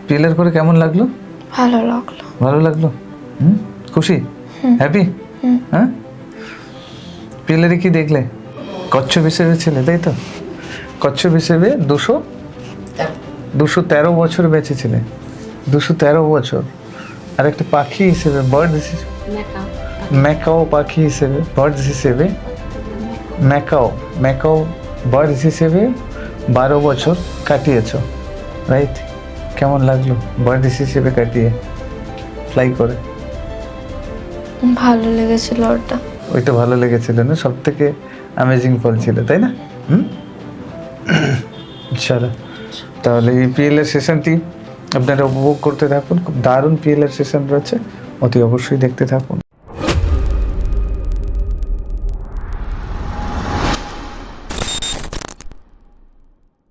PLR করে কেমন লাগলো? ভালো লাগলো। ভালো লাগলো? খুশি? হ্যাপি? হ্যাঁ। পিএলআরে কি দেখলে? কচ্ছপ হিসেবে ছেলে, তাই তো? কচ্ছপ হিসেবে 213 বছর বেঁচে ছিলে। 213 বছর। আর একটা পাখি হিসেবে, বার্ড হিসেবে, ম্যাকাও পাখি হিসেবে, বার্ড হিসেবে, ম্যাকাও বার্ড হিসেবে 12 বছর কাটিয়েছো, রাইট? কেমন লাগলো বার্ড হিসেবে কাটিয়ে, ফ্লাই করে? ভালো লেগেছিল ওটা। ওইটা ভালো লেগেছিল না? সব থেকে অ্যামেজিং ফল ছিল, তাই না? চলো, তাহলে এই পিএলআর সেশনটি আপনারা উপভোগ করতে থাকুন। খুব দারুণ পিএলআর সেশন রয়েছে, অতি অবশ্যই দেখতে থাকুন।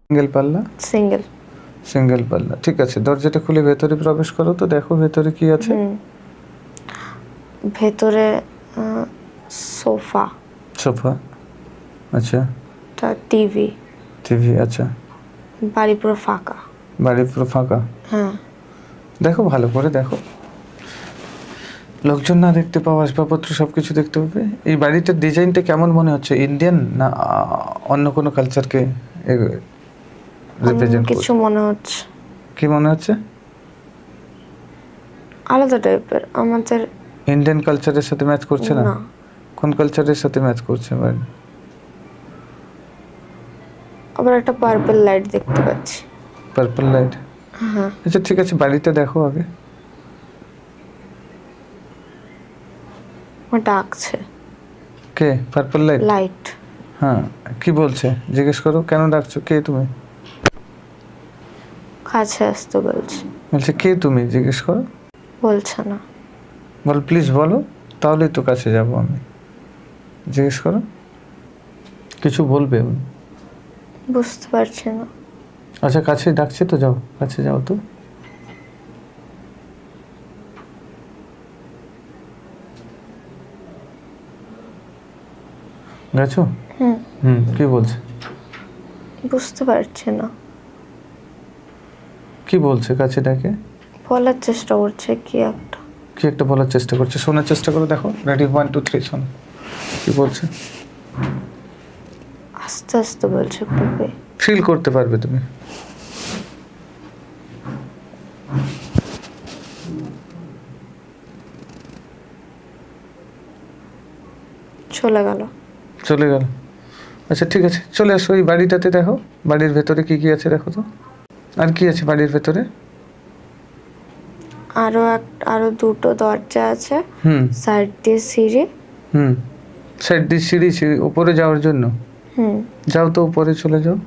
সিঙ্গেল পাল্লা? সিঙ্গেল পাল্লা, ঠিক আছে। দরজাটা খুলে ভেতরে প্রবেশ করো তো, দেখো ভেতরে কি আছে। ভেতরে সোফা, আচ্ছা। টিভি, আচ্ছা। বাড়ি পুরো ফাঁকা। হ্যাঁ, দেখো ভালো করে দেখো, লোকজন না দেখতে পাওয়া, আসবাবপত্র সবকিছু দেখতে পাবে। এই বাড়িটার ডিজাইনটা কেমন মনে হচ্ছে? ইন্ডিয়ান না অন্য কোনো কালচারকে রিপ্রেজেন্ট কিছু মনে হচ্ছে। কি মনে হচ্ছে? আলাদা টাইপের, আমাদের ইন্ডিয়ান কালচারের সাথে ম্যাচ করছে না? কোন কালচারের সাথে ম্যাচ করছে? আবার একটা পার্পল লাইট দেখতে পাচ্ছি। Purple light? হ্যাঁ। আচ্ছা, ঠিক আছে, বাড়িটা দেখো আগে। ডাকছে। কে? Purple light? হ্যাঁ, কি বলছে জিজ্ঞেস করো। কেন ডাকছো? কে তুমি? কাছে আসতে বলছে। কে তুমি জিজ্ঞেস করো। বলছে না। বল, প্লিজ বলো, তাহলেই তো কাছে যাব আমি। জিজ্ঞেস করো, কিছু বলবে। বুঝতে পারছি না। আচ্ছা, কাছে ডাকছে তো, যাও, কাছে যাও তো। গেছো? কি বলছে? বুঝতে পারছি না। কি বলছে কাছে ডাকে? বলার চেষ্টা করছে কি একটা বলার চেষ্টা করছে। শোনার চেষ্টা করো, দেখো। রেডি, 1 2 3, শোনো কি বলছে। আস্তে আস্তে বলছে, খুবই ফিল করতে পারবে তুমি। চলে গেল। আচ্ছা, ঠিক আছে, চলে আসো এই বাড়িটাতে। দেখো বাড়ির ভেতরে কি কি আছে, দেখো তো। আর কি আছে বাড়ির ভেতরে? আরো দুটো দরজা আছে। সাইড দিয়ে সিঁড়ি। সাইড দিয়ে সিঁড়ি উপরে যাওয়ার জন্য। যাও তো, উপরে চলে যাও।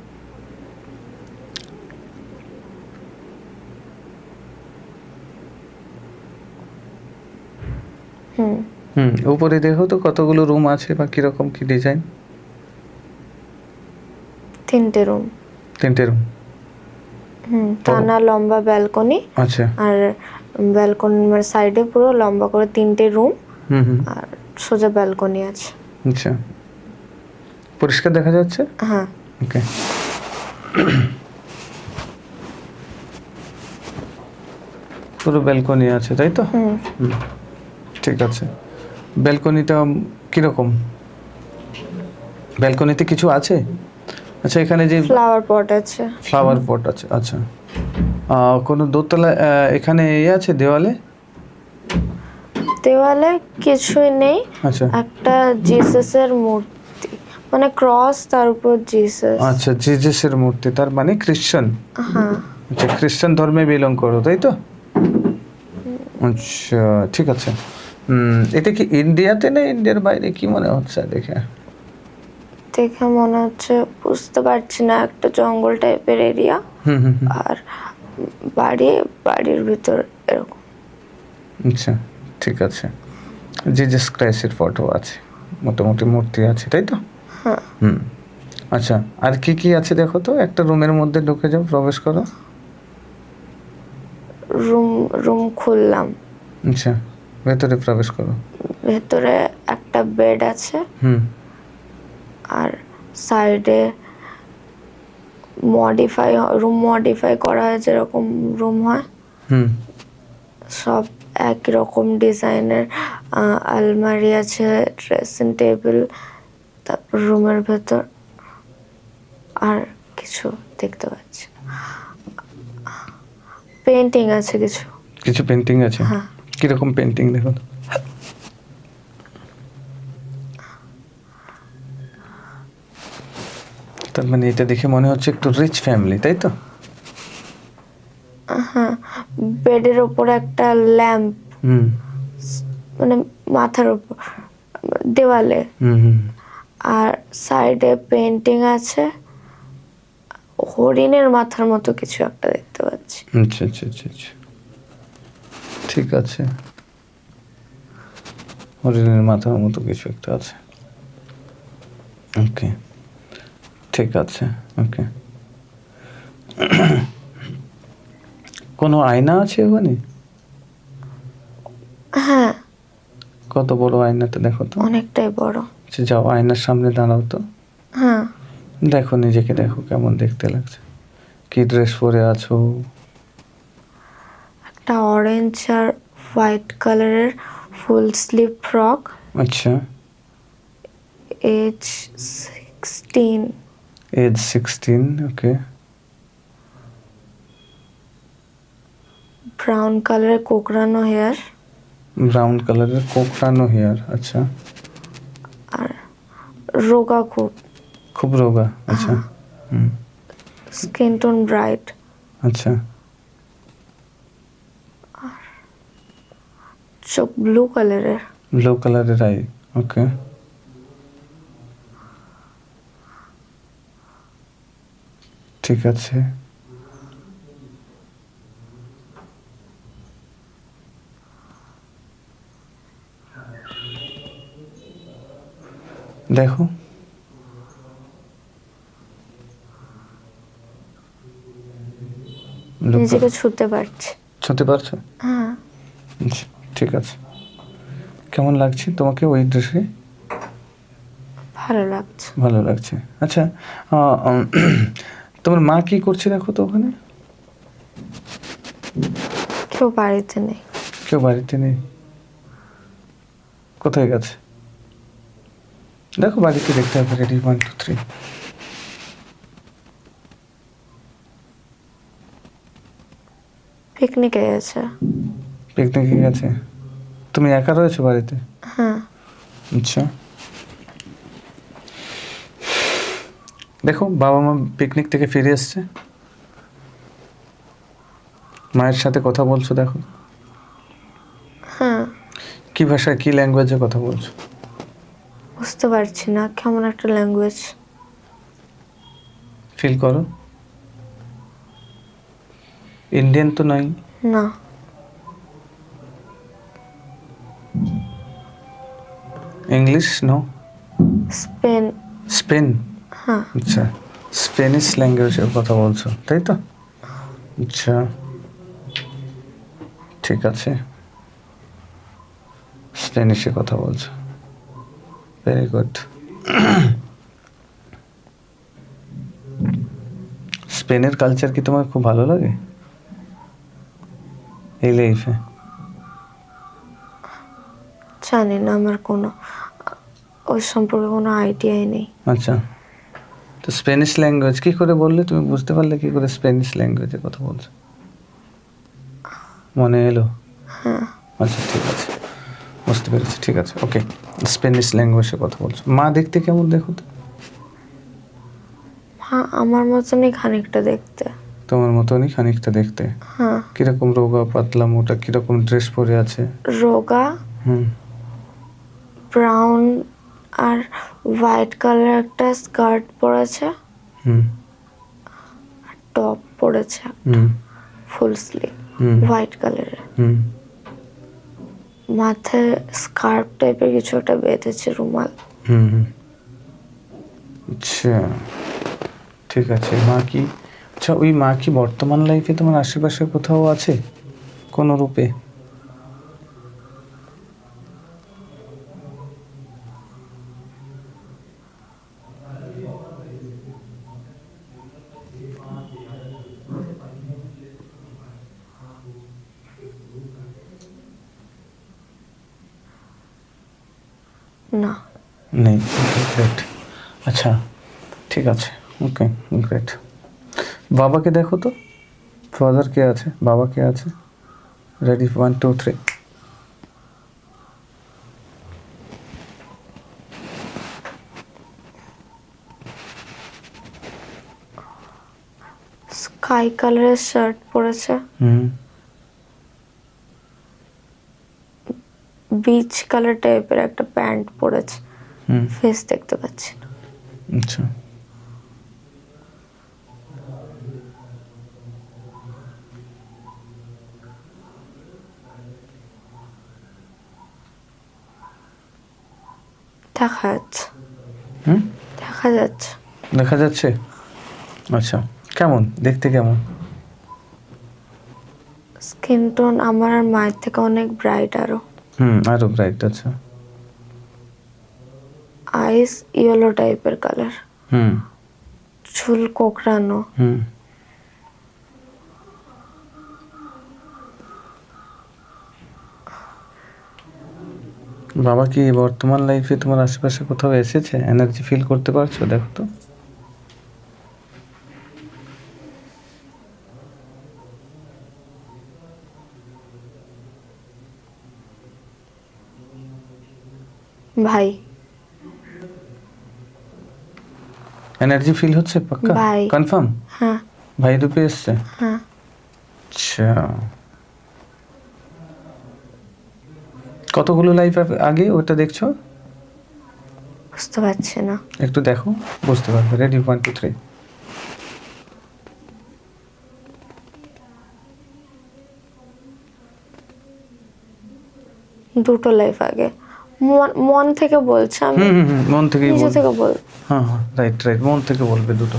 উপরে দেখো তো কতগুলো রুম আছে বা কিরকম কি ডিজাইন। 3টে রুম। টানা লম্বা ব্যালকনি। আচ্ছা। আর ব্যালকনির সাইডে পুরো লম্বা করে 3টে রুম। আর সোজা ব্যালকনি আছে। আচ্ছা, পরিষ্কার দেখা যাচ্ছে? হ্যাঁ। ওকে। পুরো ব্যালকনি আছে, তাই তো? ঠিক আছে। ব্যালকনিটা কিরকম? ব্যালকনিতে কিছু আছে? আচ্ছা, এখানে যে ফ্লাওয়ার পট আছে। আচ্ছা। কোনো দোতলা এখানে আছে দেওয়ালে কিছুই নেই। আচ্ছা। একটা জিসাসের মূর্তি, মানে ক্রস, তার উপর জিসাস। আচ্ছা, জিসাসের মূর্তি, তার মানে খ্রিস্টান। হ্যাঁ। আচ্ছা, খ্রিস্টান ধর্মে বিলং করো, তাই তো? আচ্ছা, ঠিক আছে। এটা কি ইন্ডিয়াতে না ইন্ডিয়ার বাইরে? কি মনে হচ্ছে দেখে মনে হচ্ছে, বুঝতে পারছি না, একটা জঙ্গল টাইপের এরিয়া। আর বাড়ির ভিতর এরকম। আচ্ছা, ঠিক আছে। জিজাস ক্রাইস্টের ফটো আছে, মোটামুটি মূর্তি আছে, তাই তো? হ্যাঁ। আচ্ছা, আর কি কি আছে দেখো তো। একটা রুমের মধ্যে ঢুকে যাও, প্রবেশ করো। রুম খুললাম। আচ্ছা, ভেতরে প্রবেশ করো। ভেতরে একটা বেড আছে। আর সাইডে রুম মডিফাই করা হয়, যেরকম রুম হয়। হুম সব একই রকম ডিজাইনের। আলমারি আছে, ড্রেসিং টেবিল, তারপর রুমের ভেতর আর কিছু দেখতে পাচ্ছি না। পেন্টিং আছে কিছু। কিছু পেন্টিং আছে? হ্যাঁ। কিরকম পেন্টিং দেখো তো? তার মানে এটা দেখে মনে হচ্ছে একটু রিচ ফ্যামিলি, তাই তো? হ্যাঁ, বেডের ওপর একটা ল্যাম্প, হুম মানে মাথার উপর দেওয়ালে। হুম হুম আর সাইডে পেন্টিং আছে, হরিণের মাথার মতো কিছু একটা দেখতে পাচ্ছি। আচ্ছা আচ্ছা আচ্ছা আচ্ছা, ঠিক আছে। হরিণের মাথার মতো কিছু একটা আছে। ওকে, ঠিক আছে। ওকে, কোনো আয়না আছে ওখানে? হ্যাঁ, কত বড় আয়নাটা দেখো তো। অনেকটাই বড়। আচ্ছা, যাও আয়নার সামনে দাঁড়াও তো। হ্যাঁ, দেখো নিজেকে, দেখো কেমন দেখতে লাগছে। কি ড্রেস পরে আছো? একটা অরেঞ্জ আর হোয়াইট কালারের ফুল স্লিভ ফ্রক, আচ্ছা, এজ 16। এজ 16। ওকে, ব্রাউন কালারের কোকড়ানো হেয়ার, ব্রাউন কালারের কোকড়ানো হেয়ার। আচ্ছা, আর রোগা খুব, খুব রোগা। আচ্ছা, হুম, স্কিন টোন ব্রাইট, আচ্ছা, চোখ ব্লু কালারের। ব্লু কালারের আই। ওকে, ঠিক আছে। দেখো, নিজেকে ছুতে পারছি। ছুঁতে পারছো? হ্যাঁ, আচ্ছা, ঠিক আছে। কেমন লাগছে তোমাকে ওই ড্রেসে? ভালো লাগছে। ভালো লাগছে। আচ্ছা, তোমার মা কি করছে দেখো তো ওখানে? কেউ বাড়িতে নেই। কেউ বাড়িতে নেই? কোথায় গেছে? দেখো বাড়িতে দেখতে হবে। রেডি, 1 2 3। পিকনিকে গেছে। পিকনিকে গেছে? তুমি একা রয়েছো বাড়িতে? হ্যাঁ, আচ্ছা, দেখো বাবা মা পিকনিক থেকে ফিরে এসছে। মায়ের সাথে কথা বলছো দেখো। হ্যাঁ, কি ভাষায়, কি ল্যাঙ্গুয়েজে কথা বলছো? বুঝতে পারছি না, কেমন একটা ল্যাঙ্গুয়েজ। ফিল করো। ইন্ডিয়ান তো নয়? না, ইংলিশ? নো। স্পেন। স্পেন? হ্যাঁ, আচ্ছা, স্পেনিশ ল্যাঙ্গুয়েজে কথা বলছো তাই তো? আচ্ছা, ঠিক আছে, স্পেনিশে কথা বলছো। Very good. স্পেনের কালচার কি তোমার খুব ভালো লাগে এই লাইফে? জানি না, আমার কোনো ওই সম্পর্কে কোনো আইডিয়াই নেই। আচ্ছা, তো স্পেনিশ ল্যাঙ্গুয়েজ কি করে বললে? তুমি বুঝতে পারলে কি করে স্পেনিশ ল্যাঙ্গুয়েজে কথা বলছো? মনে এলো? হ্যাঁ, আচ্ছা, ঠিক আছে, বুঝতে পেরেছি। ঠিক আছে, ওকে, স্পেনিশ ল্যাঙ্গুয়েজে কথা বলছো। মা দেখতে কেমন দেখো তো? হ্যাঁ, আমার মতনই খানিকটা দেখতে। তোমার মতনই খানিকটা দেখতে? হ্যাঁ, কিরকম রোগা পাতলা মোটা, কিরকম ড্রেস পরে আছে? রোগা, হুম ব্রাউন আর হোয়াইট কালার একটা স্কার্ট পরেছে, হুম টপ পরেছে হুম ফুল স্লিভ হুম হোয়াইট কালারের। হুম মাথায় স্কার্ফ টাইপের কিছু একটা বেঁধেছে, রুমাল। হুম হুম আচ্ছা, ঠিক আছে। মা কি, আচ্ছা ওই মা কি বর্তমান লাইফে তোমার আশেপাশে কোথাও আছে কোনো রূপে? না। নেই, ওকে গ্রেট। আচ্ছা ঠিক আছে, ওকে গ্রেট। বাবাকে দেখো তো, ফাদার কে আছে, বাবা কে আছে? রেডি, 1 2 3। স্কাই কালারের শার্ট পরেছে, বিচ কালার টাইপের একটা প্যান্ট পরেছে, ফেস দেখতে পাচ্ছি না। আচ্ছা দেখা যাচ্ছে, দেখা যাচ্ছে। দেখা যাচ্ছে। আচ্ছা কেমন দেখতে, কেমন? স্কিন টোন আমার আর মায়ের থেকে অনেক ব্রাইট, আরো আরো ব্রাইট। আচ্ছা আইস ইয়েলো টাইপের কালার, হুম চুল কোকড়ানো। বাবা কি বর্তমান লাইফে তোমার আশেপাশে কোথাও এসেছে? এনার্জি ফিল করতে পারছো? দেখো তো। ভাই, এনার্জি ফিল হচ্ছে পাক্কা? ভাই। কনফার্ম? হ্যাঁ ভাই রূপে এসছে? হ্যাঁ। আচ্ছা কতগুলো লাইফ আগে ওটা দেখছো? বুঝতে পারছি না। একটু দেখো, বুঝতে পারবে। রেডি, 1 2 3। দুটো লাইফ আগে, মন থেকে বলছে, আমি মন থেকেই নিজে বল। থেকে বল। হ্যাঁ রাইট রাইট, মন থেকে বলবে দুটো।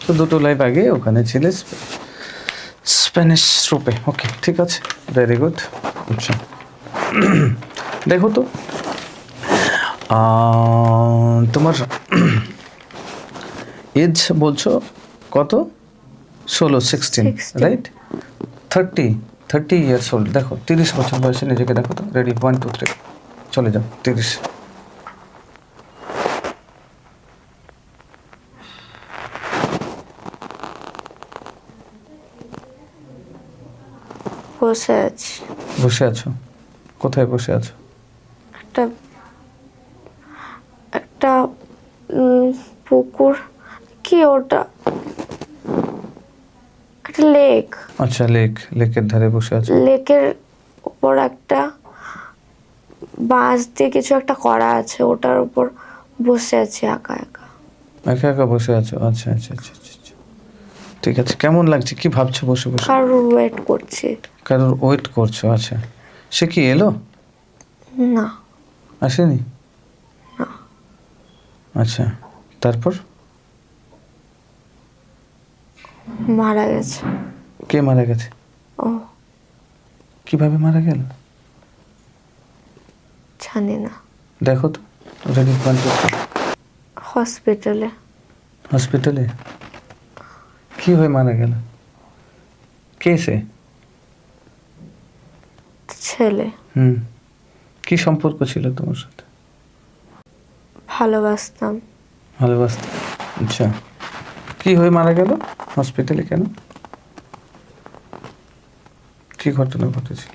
তো দুটো লাইফ আগে ওখানে ছিলে স্প্যানিশ রূপে। ওকে ঠিক আছে, ভেরি গুড। আচ্ছা দেখো তো তোমার এজ বলছো কত? 16 রাইট। 30 years old. দেখো 30 বছর বয়সে নিজেকে দেখো তো। রেডি, 1 2 3 চলে যাও। 30। বসে আছি। বসে আছো? কোথায় বসে আছো? একটা একটা পুকুর, কি ওটা, একটা লেক। আচ্ছা লেকের ধারে বসে আছো। লেকের উপর একটা বাঁশ দিয়ে কিছু একটা করা আছে, ওটার উপর বসে আছি একা একা। একা একা বসে আছো? আচ্ছা আচ্ছা আচ্ছা আচ্ছা। ঠিক আছে, কেমন লাগছে? কি ভাবছো বসে বসে? কারোর ওয়েট করছি। কারোর ওয়েট করছো? আচ্ছা, সে কি এলো? না। আসেনি? আচ্ছা তারপর? মারা গেছে। কে মারা গেছে? ও, কিভাবে মারা গেল? জানি না। দেখো তো। রেডি, 1 2 3। হসপিটালে। হসপিটালে? কি হয়ে মারা গেল? কে সে? ছেলে। কি সম্পর্ক ছিল তোমার সাথে? ভালোবাসতাম। ভালোবাসতে? আচ্ছা, কি হয়ে মারা গেল হসপিটালে? কেন, কি ঘটনা ঘটেছিল?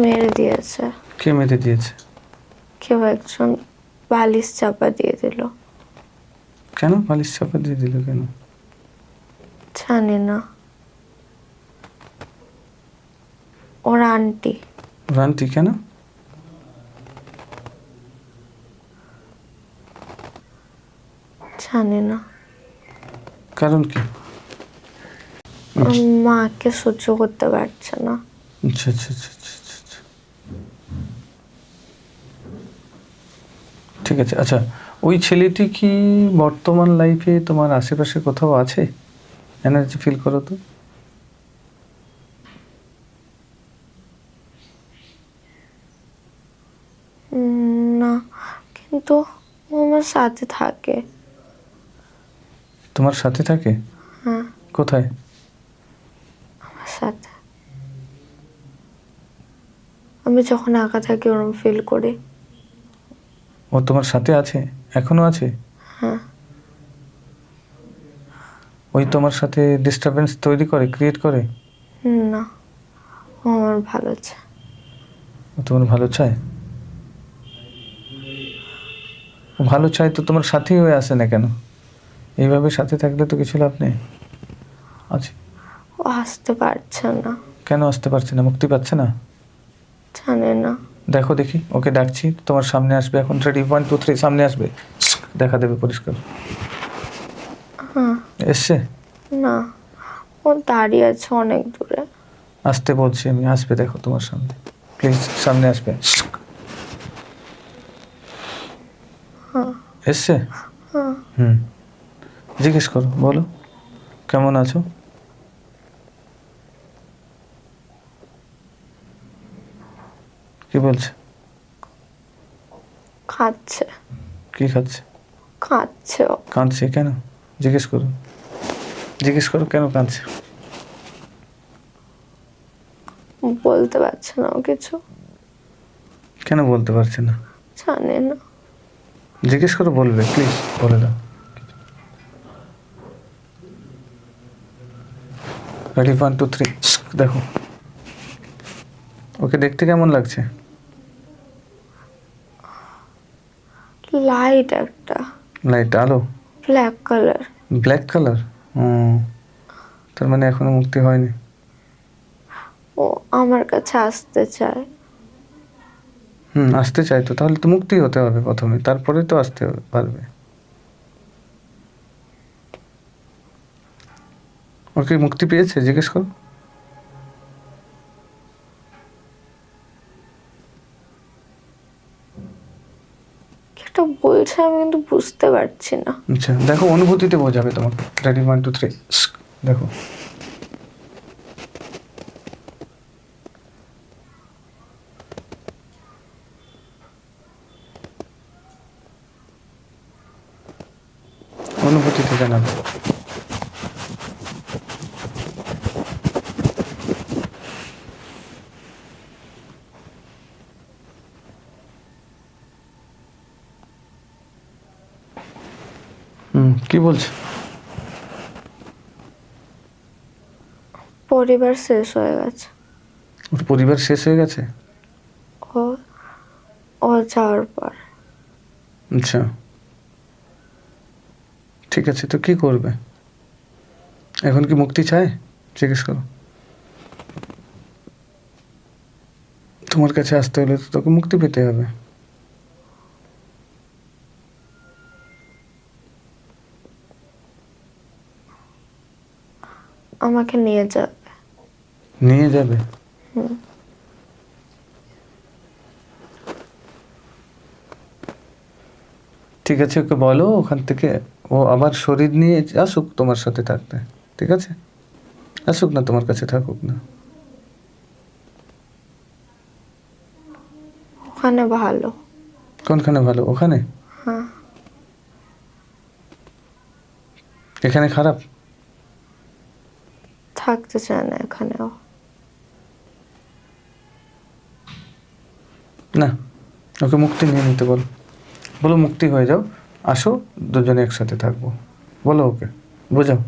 মেরে দিয়েছে। কে মেরে দিয়েছে? কেউ একজন বালিশ চাপা দিয়ে দিল। কেন বালিশ চাপা দিয়ে দিল কেন? জানি না। ওর আন্টি। আন্টি? কেন? জানি না। কারণ কি? ওর মাকে সহ্য করতে পারছে না। আচ্ছা আচ্ছা আচ্ছা আচ্ছা আচ্ছা, আচ্ছা। ঠিক আছে। আচ্ছা, ওই ছেলেটি কি বর্তমান লাইফে তোমার আশেপাশে কোথাও আছে? এনার্জি ফিল করো তো। না, কিন্তু ও আমার সাথে থাকে। তোমার সাথে থাকে? হ্যাঁ, কোথায়? আমার সাথে। আমি যখন একা থাকি ওরম ফিল করি। ও তোমার সাথে আছে, এখনো আছে? হ্যাঁ। ওই তোমার সাথে ডিস্টারবেন্স তৈরি করে, ক্রিয়েট করে? না, ও আমার ভালো চায়। ও তোমার ভালো চায়? ও ভালো চায় তো তোমার সাথেই হয়ে আসে না কেন? এইভাবে সাথে থাকলে তো কিছু লাভ নেই। আচ্ছা, ও আসতে পারছে না। কেন আসতে পারছে না? মুক্তি পাচ্ছে না? জানে না। দেখো দেখি, ওকে ডাকছি, তোমার সামনে আসবে এখন। রেডি, 1 2 3, সামনে আসবে, দেখা দেবে পরিষ্কার। হ্যাঁ। এসছে? না, ও দাঁড়িয়ে আছে অনেক দূরে। আসতে বলছি আমি, আসবে দেখো তোমার সামনে, প্লিজ সামনে আসবে। এসছে? হুম, জিজ্ঞেস করো, বলো কেমন আছো? কি বলছে? খাচ্ছে। কি খাচ্ছে? খাচ্ছে ও। কাঁদছে কেন? জিজ্ঞেস করো, জিজ্ঞেস করো কেন কাঁদছে। বলতে পারছে না ও কিছু। কেন বলতে পারছে না? জানে না। জিজ্ঞেস করো, বলবে প্লিজ, বলে দাও। রেডি, 1 2 3, দেখো ওকে দেখতে কেমন লাগছে? লাইট একটা, লাইট, আলো, ব্ল্যাক কালার। Black colour. তার মানে এখনো মুক্তি হয়নি। ও আমার কাছে আসতে চায়। আসতে চাই তো, তাহলে তো মুক্তি হতে হবে প্রথমে, তারপরে তো আসতে পারবে। ওকে মুক্তি পেয়েছে? জিজ্ঞেস করো। কি একটা বলছে আমি কিন্তু বুঝতে পারছি না। আচ্ছা, দেখো অনুভূতিতে বোঝাবে তোমাকে। রেডি, 1 2 3, দেখো। অনুভূতিতে জানাবে। কি বলছে? পরিবার শেষ হয়ে গেছে। ওর পরিবার শেষ হয়ে গেছে? ও ও যাওয়ার পর। আচ্ছা, ঠিক আছে, তো কি করবে এখন? কি মুক্তি চায়? জিজ্ঞেস করো। তোমার কাছে আসতে হলে তো তোকে মুক্তি পেতে হবে। আমাকে নিয়ে যাবে। নিয়ে যাবে? ঠিক আছে, ওকে বলো ওখান থেকে ও আবার শরীর নিয়ে আসুক তোমার সাথে থাকতে। ঠিক আছে, আসুক না, তোমার কাছে থাকুক না। ওখানে ভালো। কোনখানে ভালো? ওখানে? হ্যাঁ। এখানে খারাপ? থাকতে চায় না এখানেও। না, ওকে মুক্তি নিয়ে নিতে বলো। বলো মুক্তি হয়ে যাও, আসো, দুজনে একসাথে থাকবো। বলো ওকে, বোঝাও।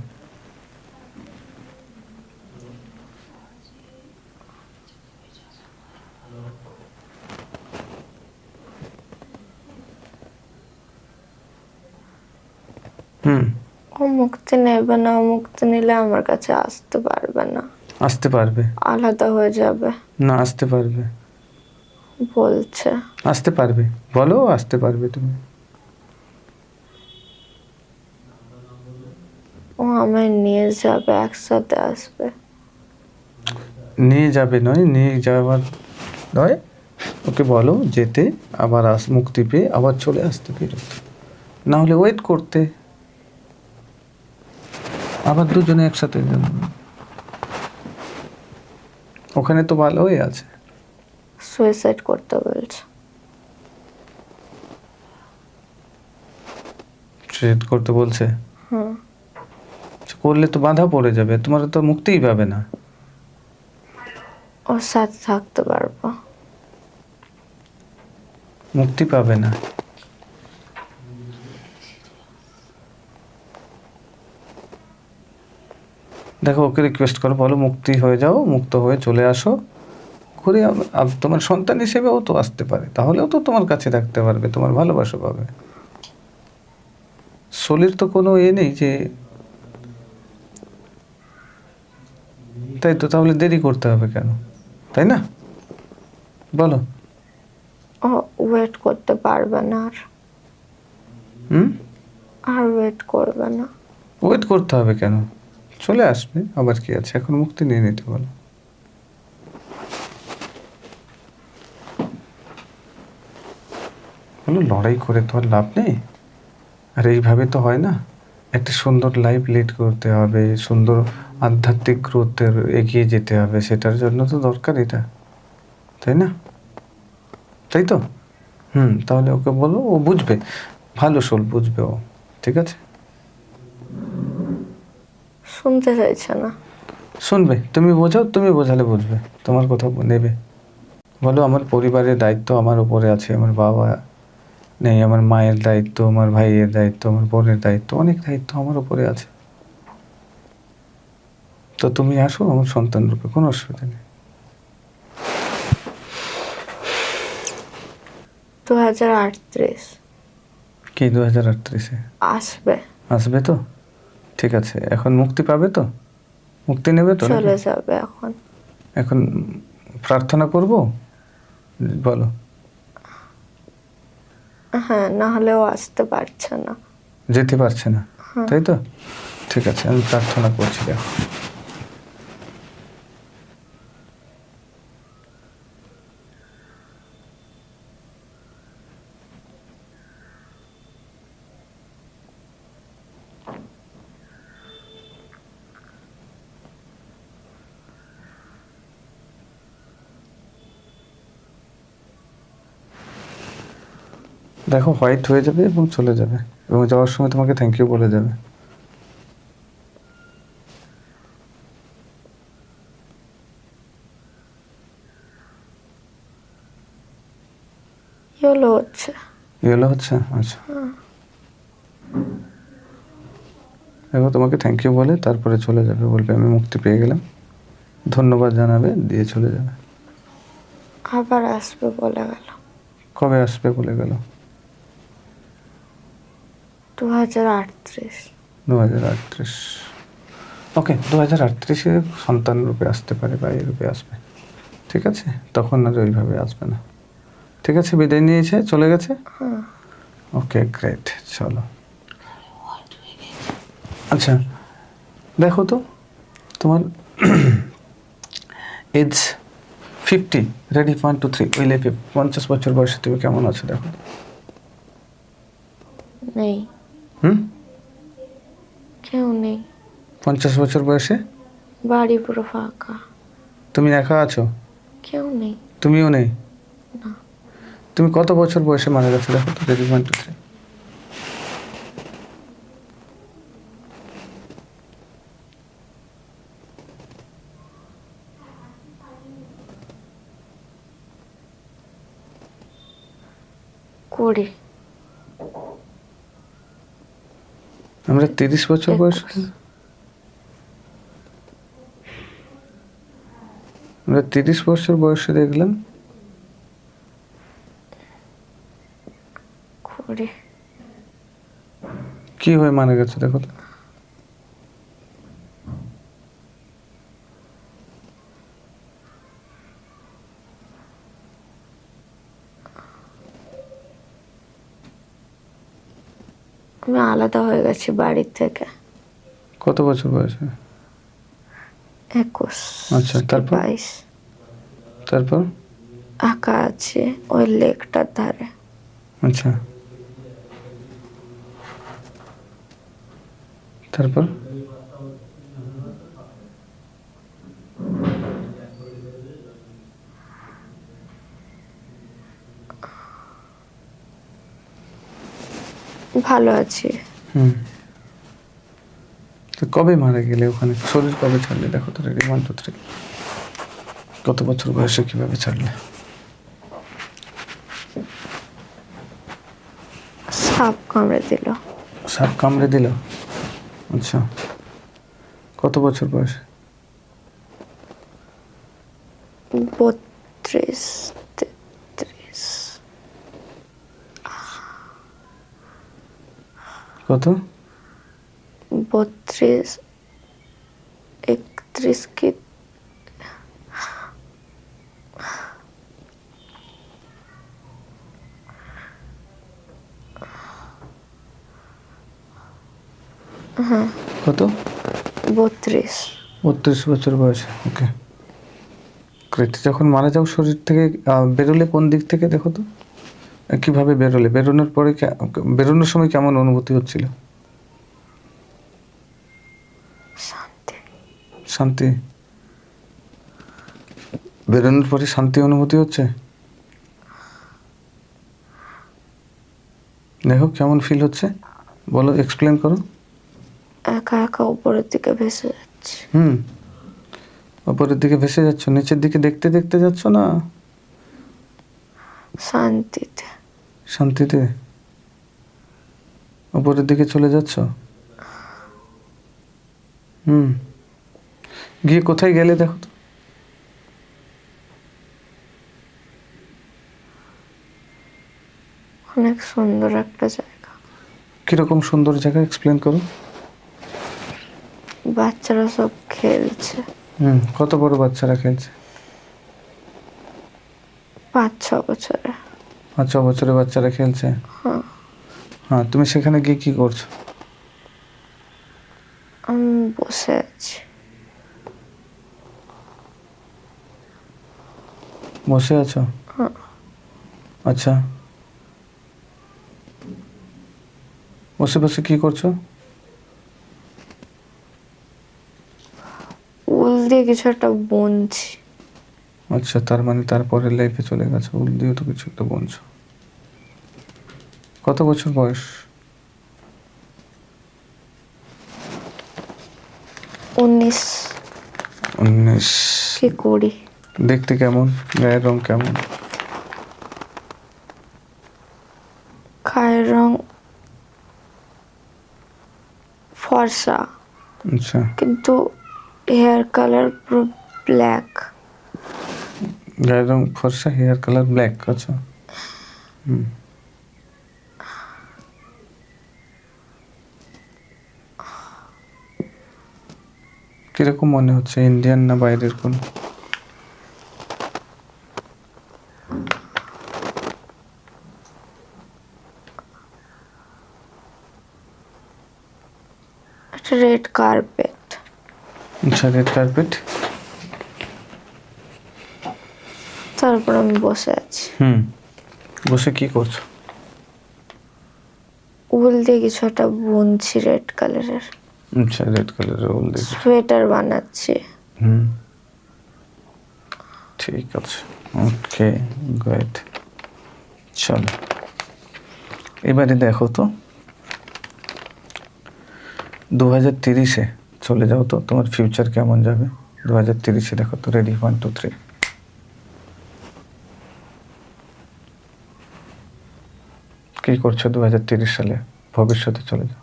ও মুক্তি নেবে না। ও মুক্তি নিলে আমার কাছে আসতে পারবে না। আসতে পারবে। আলাদা হয়ে যাবে না, আসতে পারবে। বলছে। আসতে পারবে, বলো আসতে পারবে তুমি। ও আমায় নিয়ে যাবে, একসাথে আসবে। নিয়ে যাবে নয়, নিয়ে যাওয়ার নয়, ওকে বলো যেতে, আবার মুক্তি পেয়ে আবার চলে আসতে বেরোতে, না হলে ওয়েট করতে, আবার দুজনে একসাথে যাবে। ওখানে তো ভালোই আছে। সুইসাইড করতে বলছে। ট্রেড করতে বলছে? হুম। করলে তো বাধা পড়ে যাবে, তোমার তো মুক্তিই পাবে না। ওর সাথে থাকতে পারবো। মুক্তি পাবে না। দেখো ওকে রিকোয়েস্ট করো, বলো মুক্তি হয়ে যাও, মুক্ত হয়ে চলে আসো, ঘুরে তোমার সন্তান হিসেবেও তো আসতে পারে, তাহলেও তো তোমার কাছে থাকতে পারবে, তোমার ভালোবাসা পাবে। শরীর তো কোনো নেই যে, তাই তো, তাহলে দেরি করতে হবে কেন, তাই না? বলো। ও ওয়েট করতে পারবে না আর ওয়েট করবে না। ওয়েট করতে হবে কেন, চলে আসবে, আবার কি আছে, এখন মুক্তি নিয়ে নিতে বলো। বলো লড়াই করে তো আর লাভ নেই, আর এইভাবে তো হয় না। একটা সুন্দর লাইফ লিড করতে হবে, সুন্দর আধ্যাত্মিক গ্রোথের এগিয়ে যেতে হবে, সেটার জন্য তো দরকার এটা, তাই না? তাই তো। তাহলে ওকে বলো, ও বুঝবে, ভালো সোল বুঝবে ও, ঠিক আছে? শুনতে চাইছে না। শুনবে, তুমি বোঝাও, তুমি বোঝালে বুঝবে, তোমার কথা নেবে। বলো আমার পরিবারের দায়িত্ব আমার উপরে আছে, আমার বাবা নেই, আমার মায়ের দায়িত্ব, আমার ভাইয়ের দায়িত্ব, আমার বোনের দায়িত্ব, অনেক দায়িত্ব আমার উপরে আছে। তো তুমি আসো আমার সন্তান রূপে, কোনো অসুবিধা নেই। 2038 কি 2038-এ আসবে, আসবে তো? ঠিক আছে, এখন মুক্তি পাবে তো, মুক্তি নেবে তো? চলে যাবে এখন। এখন প্রার্থনা করব, বলো। হ্যাঁ, না হলেও আসতে পারছে না, যেতে পারছে না, তাই তো? ঠিক আছে, আমি প্রার্থনা করছি, দেখো। দেখো হোয়াইট হয়ে যাবে এবং চলে যাবে, এবং যাওয়ার সময় তোমাকে থ্যাংক ইউ বলে যাবে। ইয়েলো হচ্ছে। ইয়েলো হচ্ছে, আচ্ছা। দেখো তোমাকে থ্যাংক ইউ বলে তারপরে চলে যাবে, বলবে আমি মুক্তি পেয়ে গেলাম, ধন্যবাদ জানাবে, দিয়ে চলে যাবে। আবার আসবে বলে গেল। কবে আসবে বলে গেল? 2038। 2038। ওকে, 2038-এ সন্তান রূপে আসতে পারে বা এই রূপে আসবে, ঠিক আছে? তখন আর ওইভাবে আসবে না, ঠিক আছে? বিদায় নিয়েছে, চলে গেছে। ওকে গ্রেট, চলো। আচ্ছা দেখো তো, তোমার এজ 50, রেডি 1 2 3, ওই লাইফে 50 বছর বয়সে তুমি কেমন আছো দেখো। নেই, কেউ নেই। 50 বছর বয়সে বাড়ি পুরো ফাঁকা, তুমি একা আছো, কেউ নেই। তুমিও নেই। না, তুমি কত বছর বয়সে মারা গেছো দেখো তো, রেডি 1 2 3। কুড়ি। আমরা 30 বছর বয়সে, আমরা 30 বছর বয়সে দেখলাম। কুড়ি। কি হয়ে মারা গেছে দেখো তো। আমি আলাদা হয়ে গেছি বাড়ির থেকে। কত বছর বয়সে? 21। আচ্ছা, তারপর? 22। তারপর? একা আছে ওই লেকটার ধারে। আচ্ছা, তারপর? ভালো আছি। তো কবে মারা গেলে ওখানে, শরীর কবে ছাড়লে দেখো তো, রেডি 1 2 3। কত বছর বয়সে কিভাবে ছাড়লে? সাপ কামড়ে দিল। সাপ কামড়ে দিল, আচ্ছা। কত বছর বয়স? 32, 33। কত? 32, 31 কি কত? 32। 32 বছর বয়সে। ওকে। কৃতি যখন মারা যাও শরীর থেকে বেরোলে কোন দিক থেকে দেখো তো? কিভাবে বেরোলে? বেরোনোর পরে বেরোনোর সময় কেমন অনুভূতি হচ্ছিল? শান্তি। শান্তি। বেরোনোর পরে শান্তি অনুভূতি হচ্ছে? দেখো কেমন ফিল হচ্ছে, বলো, এক্সপ্লেন করো। একা একা উপরের দিকে ভেসে যাচ্ছে। উপরের দিকে ভেসে যাচ্ছ, নিচের দিকে দেখতে দেখতে যাচ্ছ না? শান্তিতে। শান্তিতে উপরের দিকে চলে যাচ্ছ। গিয়ে কোথায় গেলে দেখো তো? অনেক সুন্দর একটা জায়গা। কিরকম সুন্দর জায়গা, এক্সপ্লেন করো। বাচ্চারা সব খেলছে। কত বড় বাচ্চারা খেলছে? 5-6 বছরে। 5-6 বছরের বাচ্চারা খেলছে। হ্যাঁ, তুমি সেখানে গিয়ে কি করছো? আমি বসে আছি। বসে আছো? আচ্ছা, বসে বসে কি করছো? উল দিয়ে কিছু একটা বুনছি। আচ্ছা, তার মানে তারপরে লাইফে চলে গেছো, উল দিয়ে তো কিছু একটা বুনছো। কত বছর বয়স? 19 19 কি 20। দেখতে কেমন? গায়ের রং কেমন? গায়ের রং ফর্সা, আচ্ছা, কিন্তু হেয়ার কালার পুরো ব্ল্যাক। গায়ের রং ফর্সা, হেয়ার কালার ব্ল্যাক। আচ্ছা। কিরকম মনে হচ্ছে, ইন্ডিয়ান না বাইরের কোন? একটা রেড কার্পেট। আচ্ছা, রেড কার্পেট। তারপর আমি বসে আছি। বসে কি করছো? উল দিয়ে কিছু একটা বুনছি রেড কালারের। আচ্ছা, রেড কালারের উল দিয়ে সোয়েটার বানাচ্ছি। ঠিক আছে, ওকে, গুড। চলো এবারে দেখো তো, 2030-এ চলে যাও তো, তোমার ফিউচার কেমন যাবে 2030-এ? দেখো তো, রেডি, 1 2 3। কি করছো 2030 সালে? ভবিষ্যতে চলে যাও।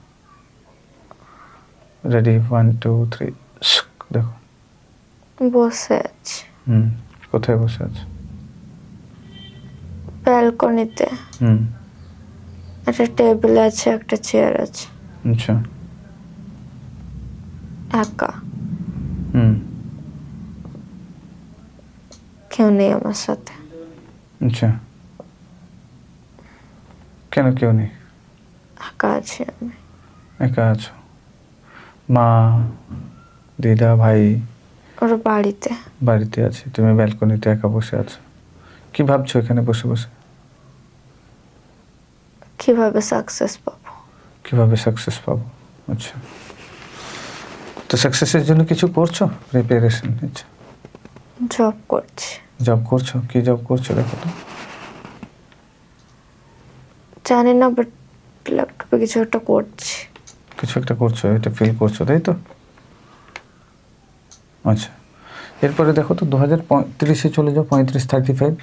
রেডি, 1 2 3। দেখো। বসে আছি কোথায় বসে আছো? ব্যালকনিতে। একটা টেবিল আছে, একটা চেয়ার আছে। আচ্ছা। একা। কেউ নেই আমার সাথে। আচ্ছা, কেন কেউ নেই? একা আছি আমি। একা আছো? মা, দিদা, ভাই? ওরা বাড়িতে। বাড়িতে আছে, তুমি ব্যালকনিতে একা বসে আছো। কি ভাবছো এখানে বসে বসে? কিভাবে সাকসেস পাবো। কিভাবে সাকসেস পাবো? আচ্ছা, তো সাকসেসের জন্য কিছু করছো, প্রিপারেশন নিচ্ছো? জব করছি। জব করছো? কি জব করছো দেখো তো? জানি না, বাট ল্যাপটপে কিছু একটা করছি। কিছু একটা করছো, এটা ফিল করছো, তাই তো? আচ্ছা, এরপরে দেখো তো 2035-এ চলে যাও, 35-35।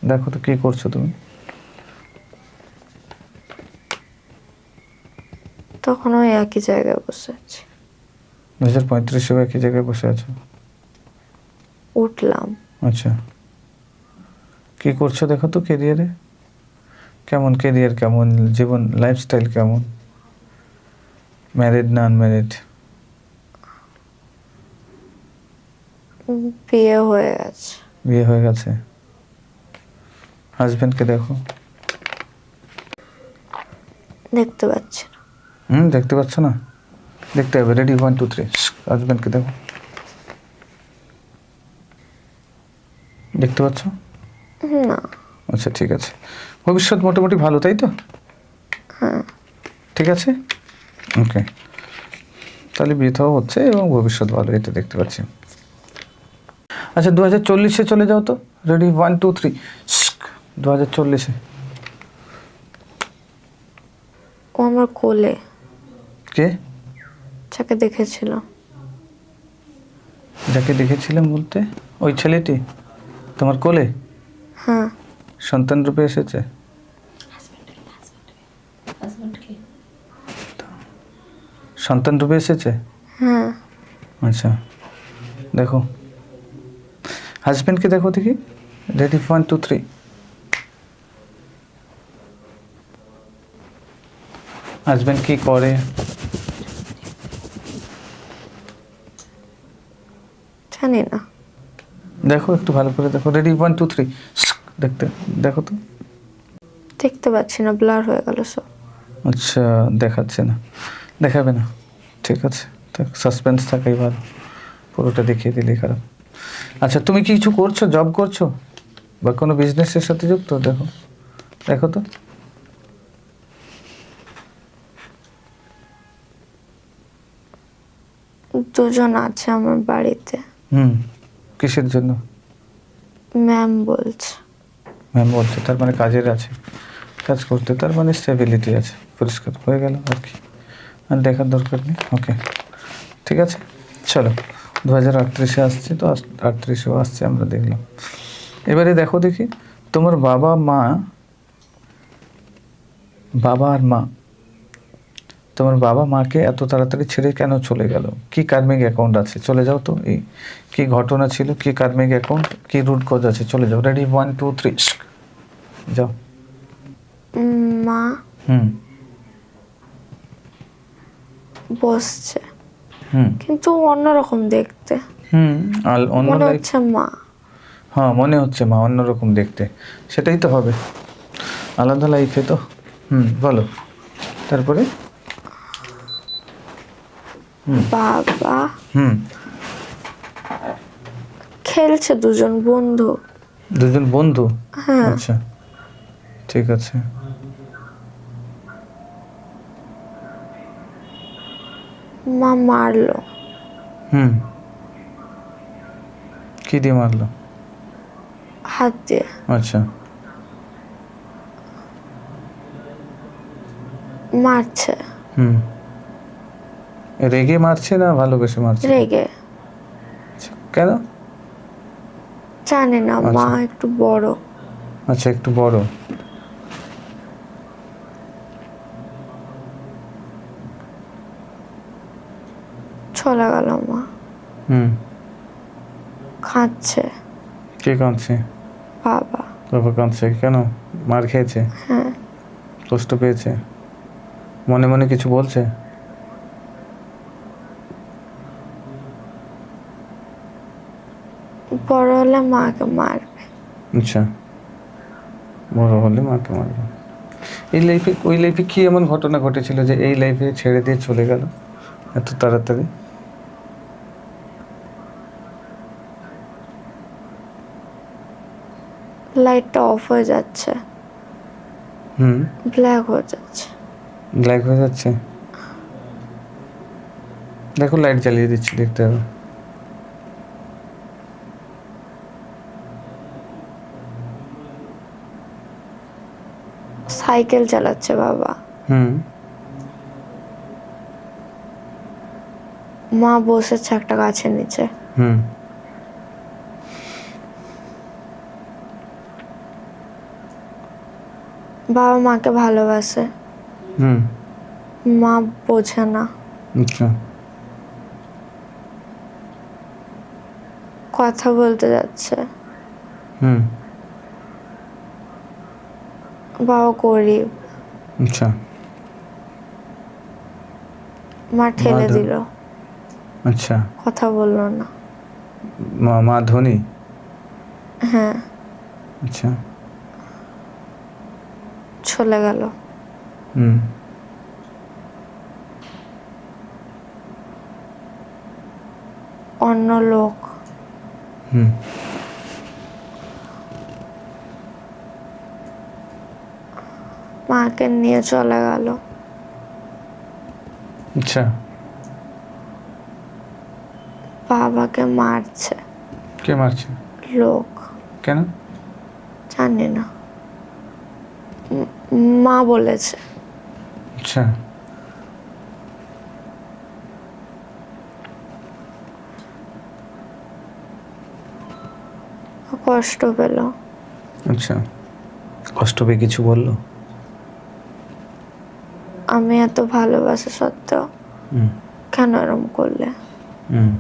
দেখো তো কি করছো তুমি? তখন ওই একই জায়গায় বসে আছি। 2035 একই জায়গায় বসে আছো। উঠলাম। আচ্ছা, কি করছো দেখো তো কেরিয়ারে, কেমন কেরিয়ার, কেমন জীবন, লাইফস্টাইল কেমন, ম্যারিড না আনম্যারিড? বিয়ে হয়ে গেছে। বিয়ে হয়ে গেছে। হাজবেন্ডকে দেখো। দেখতে পাচ্ছি না। দেখতে পাচ্ছ না? দেখতে হবে। রেডি, 1 2 3। হাজবেন্ডকে দেখো। দেখতে পাচ্ছ? না। আচ্ছা ঠিক আছে। ভবিষ্যৎ মোটামুটি ভালো, তাই তো? হ্যাঁ। ঠিক আছে, ওকে। তাহলে বিয়েটাও হচ্ছে এবং ভবিষ্যৎ ভালো, এটা দেখতে পাচ্ছি। আচ্ছা 2040-এ চলে যাও তো। রেডি, 1 2 3। 2040-এ। ও আমার কোলে। কে? যাকে দেখেছিলাম। যাকে দেখেছিলাম বলতে ওই ছেলেটি তোমার কোলে হ্যাঁ। সন্তান রূপে এসেছে? সন্তান রূপে এসেছে? হ্যাঁ। আচ্ছা দেখো, হাজবেন্ডকে দেখো দেখি। রেডি, 1 2 3। হাজবেন্ড কি করে? জানি না। দেখো একটু ভালো করে দেখো। রেডি, 1 2 3। দেখতে দেখো তো। দেখতে পাচ্ছি না, ব্লার হয়ে গেল সব। আচ্ছা দেখাচ্ছে না, দেখাবে না, ঠিক আছে। সাসপেন্স থাকাই ভালো, পুরোটা দেখিয়ে দিলেই খারাপ। আচ্ছা তুমি কি কিছু করছো, জব করছো বা কোনো বিজনেসের সাথে যুক্ত? দেখো দেখো তো। দুজন আছে আমার বাড়িতে। কিসের জন্য? ম্যাম বলছে। ম্যাম বলছে, তার মানে কাজের আছে, কাজ করতে, তার মানে স্টেবিলিটি আছে। পরিষ্কার হয়ে গেল আর কি, আর দেখার দরকার নেই। ওকে ঠিক আছে, চলো 2038-এ আসছে তো, 38-এও আসছে, আমরা দেখলাম। এবারে দেখো দেখি তোমার বাবা মা, বাবা আর মা, তোমার বাবা মাকে এত তাড়াতাড়ি ছেড়ে কেন চলে গেল? কি কার্মিক অ্যাকাউন্ট আছে? চলে যাও তো। এই কি ঘটনা ছিল, কি কার্মিক অ্যাকাউন্ট, কি রুট কজ আছে? চলে যাও। রেডি, 1 2 3। যাও। মা হুম বসছে, হুম কিন্তু অন্যরকম দেখতে। আর অন্য মনে লাইফ। হচ্ছে মা। হ্যাঁ মনে হচ্ছে মা, অন্যরকম দেখতে, সেটাই তো হবে, আলাদা লাইফে তো। বলো তারপরে। বাবা হুম খেলছে, দুজন বন্ধু। দুজন বন্ধু? হ্যাঁ। আচ্ছা ঠিক আছে। মা মারলো। কি দিয়ে মারলো? হাত দিয়ে। আচ্ছা মারছে। রেগে মারছে না ভালোবেসে মারছে? রেগে। আচ্ছা, কেন? জানি না, মা আচ্ছা। একটু বড়। আচ্ছা একটু বড়। চলে গেল মা। খাচ্ছে। কে কাঁদছে? বাবা। বাবা কাঁদছে কেন? মার খেয়েছে? হ্যাঁ। কষ্ট পেয়েছে? মনে মনে কিছু বলছে? বড় হলে মাকে মারবে। আচ্ছা বড় হলে মাকে মারবে। এই লাইফে, ওই লাইফে কি এমন ঘটনা ঘটেছিল যে এই লাইফে ছেড়ে দিয়ে চলে গেল এত তাড়াতাড়ি? লাইটটা অফ হয়ে যাচ্ছে। ব্ল্যাক হয়ে যাচ্ছে। ব্ল্যাক হয়ে যাচ্ছে? দেখো লাইট জ্বালিয়ে দিচ্ছি, দেখতে হবে। সাইকেল চালাচ্ছে বাবা। মা বসেছে একটা গাছের নিচে। বাবা মাকে ভালোবাসে। মা মা বোঝে না। আচ্ছা কথা বলতে যাচ্ছে। হুম। বাবা গরিব, আচ্ছা। মা ঠেলে ধনী। দিল, আচ্ছা। কথা বললো না। মা ধনী। হ্যাঁ, আচ্ছা। চলে গেল। হুম। অন্য লোক। হুম। মাকে নিয়ে চলে গেল। আচ্ছা। বাবাকে মারছে কে মারছে? লোক, কেন? জানি না, মা বলেছে। আচ্ছা। কষ্ট পেল। আচ্ছা, কষ্ট পেয়ে কিছু বললো? আমি এত ভালোবাসা সত্ত্বেও হুম। কেন এরম করলে? হুম।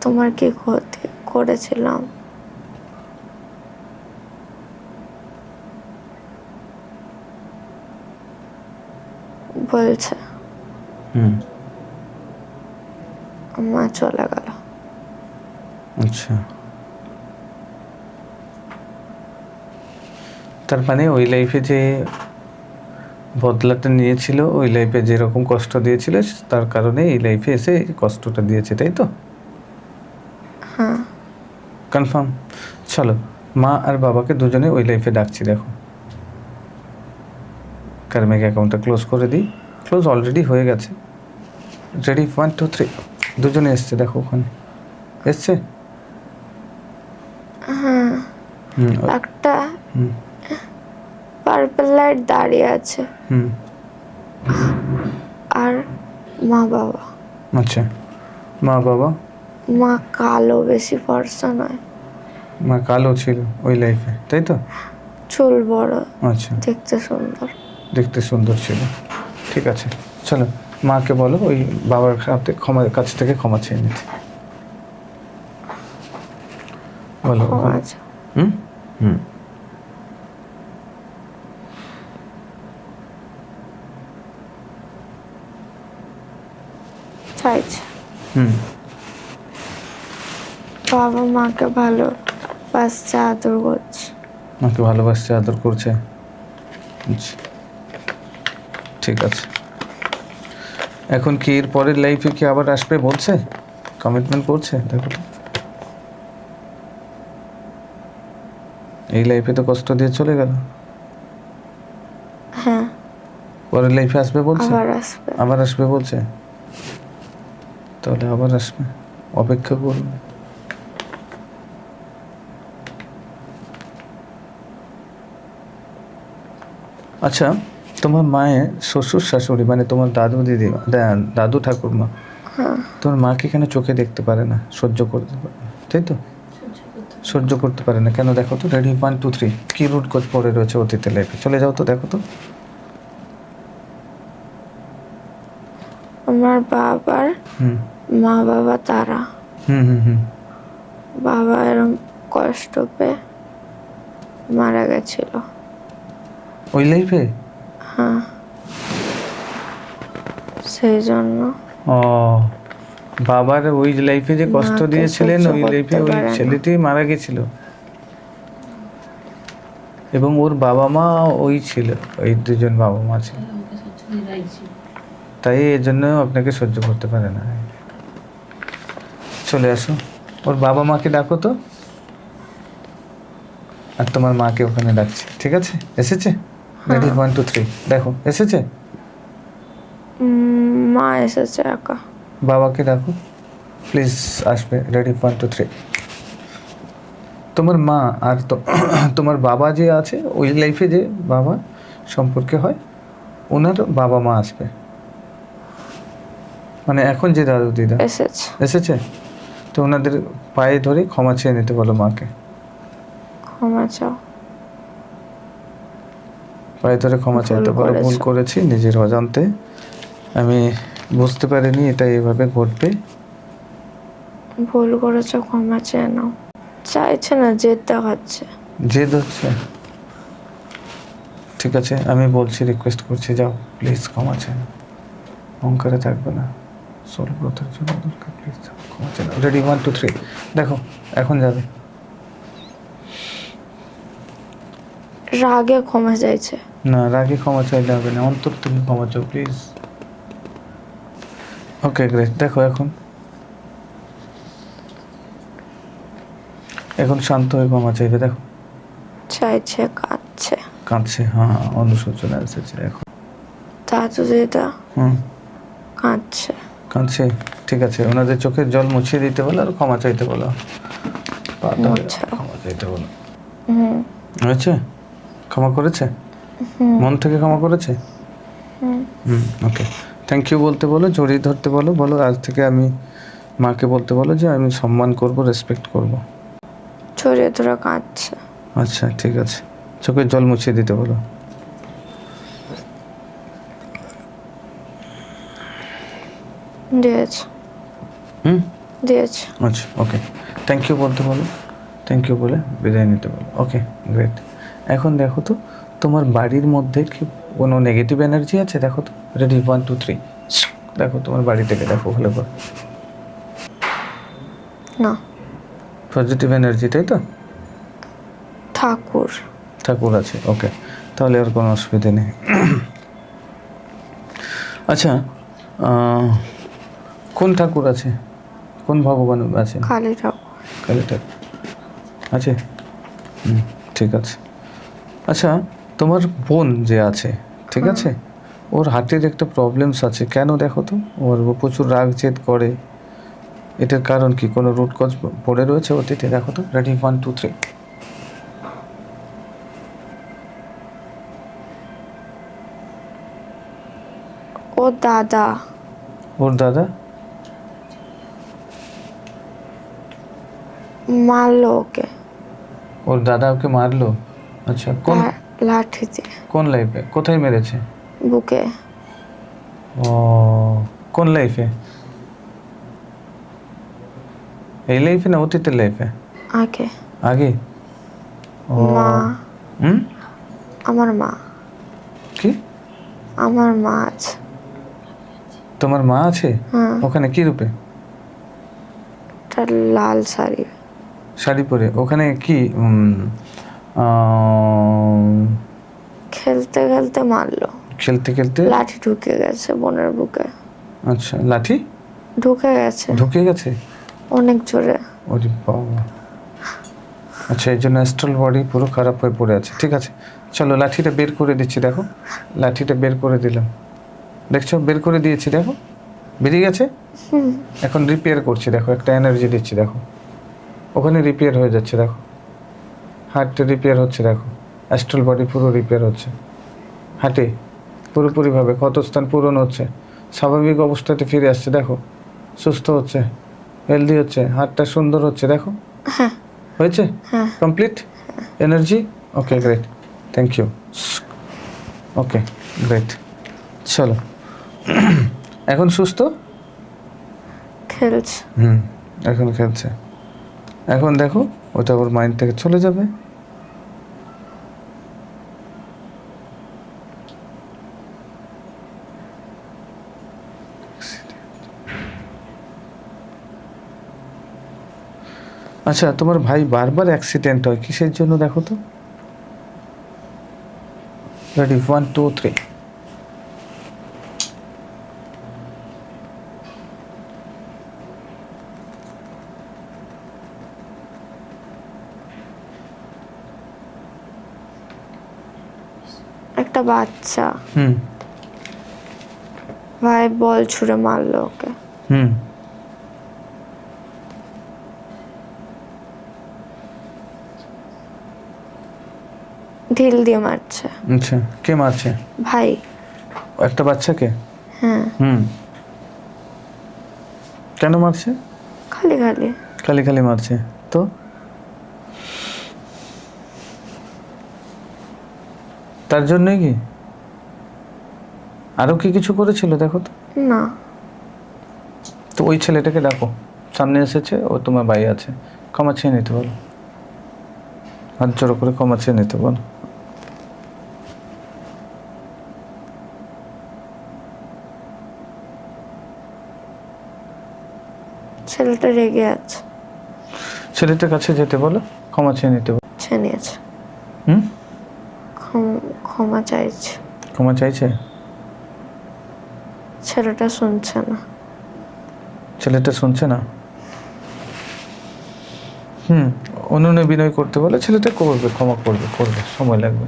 তোমার কি ক্ষতি করেছিলাম? বলছে। হুম। মা চলে গেল। আচ্ছা, তার মানে ওই লাইফে যে বদলাটা নিয়েছিল, ওই লাইফে যেরকম কষ্ট দিয়েছিল, তার কারণে এই লাইফে এসে এই কষ্টটা দিয়েছে, তাই তো? হ্যাঁ। কনফার্ম? চলো, মা আর বাবাকে দুজনে ওই লাইফে ডাকছি, দেখো। কার্মিক অ্যাকাউন্টটা ক্লোজ করে দিই। ক্লোজ অলরেডি হয়ে গেছে। রেডি, 1 2 3। দুজনে এসছে, দেখো ওখানে এসছে। হ্যাঁ, হুম। একটা হুম। পার্পল লাইট দাঁড়িয়ে আছে। হুম। আর মা বাবা। আচ্ছা, মা বাবা। মা কালো, বেশি ফর্সা নয়। মা কালো ছিল ওই লাইফে, তাই তো? চুল বড়, আচ্ছা, দেখতে সুন্দর। দেখতে সুন্দর ছিল। ঠিক আছে, চলো মাকে বলো ওই বাবার সাথে কাছ থেকে ক্ষমা চেয়ে নিতে বলো। আচ্ছা, হুম। হুম। চাইছে। হুম। বাবা মাকে ভালোবাসছে, আদর করছে। মাকে ভালোবাসছে, আদর করছে। আচ্ছা, ঠিক আছে। এখন কি এর পরের লাইফে কি আবার আসবে বলছে? কমিটমেন্ট করছে, দেখো তো। এই লাইফে তো কষ্ট দিয়ে চলে গেল, হ্যাঁ, পরের লাইফে আসবে বলছে। আবার আসবে। আবার আসবে বলছে, তাহলে আবার আসবে, অপেক্ষা করবে। আচ্ছা, তোমার মায়ের শ্বশুর শাশুড়ি মানে তোমার দাদু দিদি, দাদু ঠাকুরমা, হ্যাঁ, তোমার মাকে কেন চোখে দেখতে পারে না, সহ্য করতে পারে না, তাই তো? সহ্য করতে পারে না কেন, দেখো তো। রেডি, 1 2 3। কি রুট কোচ পড়ে রয়েছে অতীতের লাইফে, চলে যাও তো, দেখো তো। আমার বাবার হুম। মা বাবা তারা। হুম। হুম। হুম। বাবা এরম কষ্ট পেয়ে মারা গেছিল। ওই লাইফে? হ্যাঁ, সেই জন্য ও, বাবার ওই লাইফে যে কষ্ট মাকে দিয়েছিলেন, সহ্য ওই লাইফে করতে ওই পারে না। ছেলেটি মারা গেছিল, এবং ওর বাবা মা ওই ছিল, ওই দুজন বাবা মা ছিল, তাই এর জন্য আপনাকে সহ্য করতে পারে না। চলে আসো, ওর বাবা মাকে ডাকো তো, আর তোমার মাকে ওখানে ডাকছি, ঠিক আছে? এসেছে? রেডি, 1 2 3। দেখো এসেছে। মা এসেছে একা। বাবাকে ডাকো প্লিজ, আসবে। রেডি, 1 2 3। তোমার মা আর তো তোমার বাবা যে আছে ওই লাইফে, যে বাবা সম্পর্কে হয়, ওনার বাবা মা আসবে, মানে এখন যে দাদু দিদা এসেছে। এসেছে। তো ওনাদের পায়ে ধরে ক্ষমা চেয়ে নিতে বলো মাকে, ক্ষমা চাও। পায়ে ধরে ক্ষমা চাইতে বলো, ভুল করেছো। করেছি নিজের অজান্তে, আমি বুঝতে পারিনি এটা এইভাবে ঘটবে। ভুল করেছে, ক্ষমা চেয়ে নাও। চাইছে না, জেদ দেখাচ্ছে। জেদ হচ্ছে? ঠিক আছে, আমি বলছি, রিকোয়েস্ট করছি, যাও প্লিজ ক্ষমা চেয়ে নাও। অহংকারে থাকবে না, সোল গ্রোথের জন্য দরকার, প্লিজ যাও ক্ষমা চেয়ে নাও। রেডি, 1 2 3, দেখো এখন যাবে। রাগে ক্ষমা চাইছে। না, রাগে ক্ষমা চাইলে হবে না, অন্তর থেকে ক্ষমা চাও প্লিজ। ওকে গ্রেট, দেখো এখন এখন শান্ত হয়ে ক্ষমা চাইবে, দেখো চাইছে, কাঁদছে। কাঁদছে, হ্যাঁ অনুশোচনা এসেছে এখন। দাদু দিদা হুম, কাঁদছে। কাঁদছে, ঠিক আছে, ওনাদের চোখের জল মুছিয়ে দিতে বলো আর ক্ষমা চাইতে বলো। পা ধরে মুছাও। ক্ষমা চাইতে বলো। হুম হয়েছে? ক্ষমা করেছে? মন থেকে ক্ষমা করেছে? হুম। ওকে, থ্যাংক ইউ বলতে বলো, জড়িয়ে ধরতে বলো, বলো আজ থেকে আমি মাকে বলতে বলো যে আমি সম্মান করব, রেসপেক্ট করব। ছড়িয়ে ধরে কাঁদছে। আচ্ছা ঠিক আছে, চোখের জল মুছিয়ে দিতে বলো। দিয়েছে। দিয়েছে। আচ্ছা ওকে, থ্যাংক ইউ বলতে বলো, থ্যাংক ইউ বলে বিদায় নিতে বলো। ওকে গ্রেট, এখন দেখো তো তোমার বাড়ির মধ্যে কি কোনো নেগেটিভ এনার্জি আছে? দেখো তো, রেডি 1 2 3, দেখো তোমার বাড়ি থেকে, দেখো ভালো করে। না। পজিটিভ এনার্জি, তাই তো? ঠাকুর। ঠাকুর আছে, ওকে, তাহলে আর কোনো অসুবিধা নেই। আচ্ছা, কোন ঠাকুর আছে, কোন ভগবান আছে? কালী ঠাকুর। কালী ঠাকুর আছে, ঠিক আছে। আচ্ছা, তোমার বোন যে আছে, ঠিক আছে, ওর হার্টের একটা প্রবলেমস আছে, কেন দেখো তো? ওর প্রচুর রাগ জেদ করে, এটার কারণ কি? কোনো রুট কজ পড়ে রয়েছে অতীতে? দেখো তো, রেডি 1 2 3, ও দাদা। ওর দাদা মারলো ওকে। ওর দাদা ওকে মারলো? আচ্ছা, কোন লাঠি দিয়ে। কোন লাইফে, কোথায় মেরেছে? বুকে। ও, কোন লাইফে? এই লাইফে না অতীতের লাইফে? আগে। আগে? ও, মা। হুম, আমার মা। কি? আমার মা আছে। তোমার মা আছে? হ্যাঁ। ওখানে কি রূপে? একটা লাল শাড়ি। শাড়ি পরে ওখানে কি? খেলতে খেলতে মারলো। খেলতে খেলতে লাঠি ঢুকে গেছে বোনের বুকে। আচ্ছা, লাঠি ঢুকে গেছে ঢুকে গেছে অনেক জোরে। ওরে বাবা। আচ্ছা, এই জন্য অ্যাস্ট্রাল বডি পুরো খারাপ হয়ে পড়ে আছে, ঠিক আছে। চলো লাঠিটা বের করে দিচ্ছি, দেখো লাঠিটা বের করে দিলাম, দেখছো বের করে দিয়েছি, দেখো বেরিয়ে গেছে। এখন রিপেয়ার করছি, দেখো একটা এনার্জি দিচ্ছি, দেখো ওখানে রিপেয়ার হয়ে যাচ্ছে, দেখো হার্টটা রিপেয়ার হচ্ছে, দেখো অ্যাস্ট্রাল বডি পুরো রিপেয়ার হচ্ছে, হার্টে পুরোপুরিভাবে ক্ষতস্থান পূরণ হচ্ছে, স্বাভাবিক অবস্থাতে ফিরে আসছে, দেখো সুস্থ হচ্ছে, হেলদি হচ্ছে, হার্টটা সুন্দর হচ্ছে, দেখো হয়েছে complete energy. Okay great, thank you. Okay great, চলো এখন সুস্থ? খেলছে। এখন খেলছে। এখন দেখো ওটা ওর মাইন্ড থেকে চলে যাবে। আচ্ছা, তোমার ভাই বারবার অ্যাক্সিডেন্ট হয় কিসের জন্য দেখো তো? রেডি 1 2 3, একটা বাচ্চা। হুম ভাই বল ছুঁড়ে মারলো ওকে। হুম ঢিল দিয়ে মারছে। আচ্ছা, কে মারছে? ভাই। একটা বাচ্চাকে? হ্যাঁ। কেন মারছে? খালি খালি। খালি খালি মারছে তো? তার জন্যই কি আরো কি কিছু করেছিল দেখো তো? না। তো ওই ছেলেটাকে ডাকো, সামনে এসেছে, ও তোমার ভাই আছে, ক্ষমা চেয়ে নিতে বলো, হাত জোড়ো করে ক্ষমা চেয়ে নিতে বলো। ছেলেটা রেগে আছে। ছেলেটার কাছে যেতে বলো, ক্ষমা চেয়ে নিতে বলো। নিয়েছে। হুম, ক্ষমা চাইছে। ক্ষমা চাইছে? ছেলেটা শুনছে না। ছেলেটা শুনছে না? অনুনয় বিনয় করতে বলে, ছেলেটা করবে, ক্ষমা করবে, সময় লাগবে।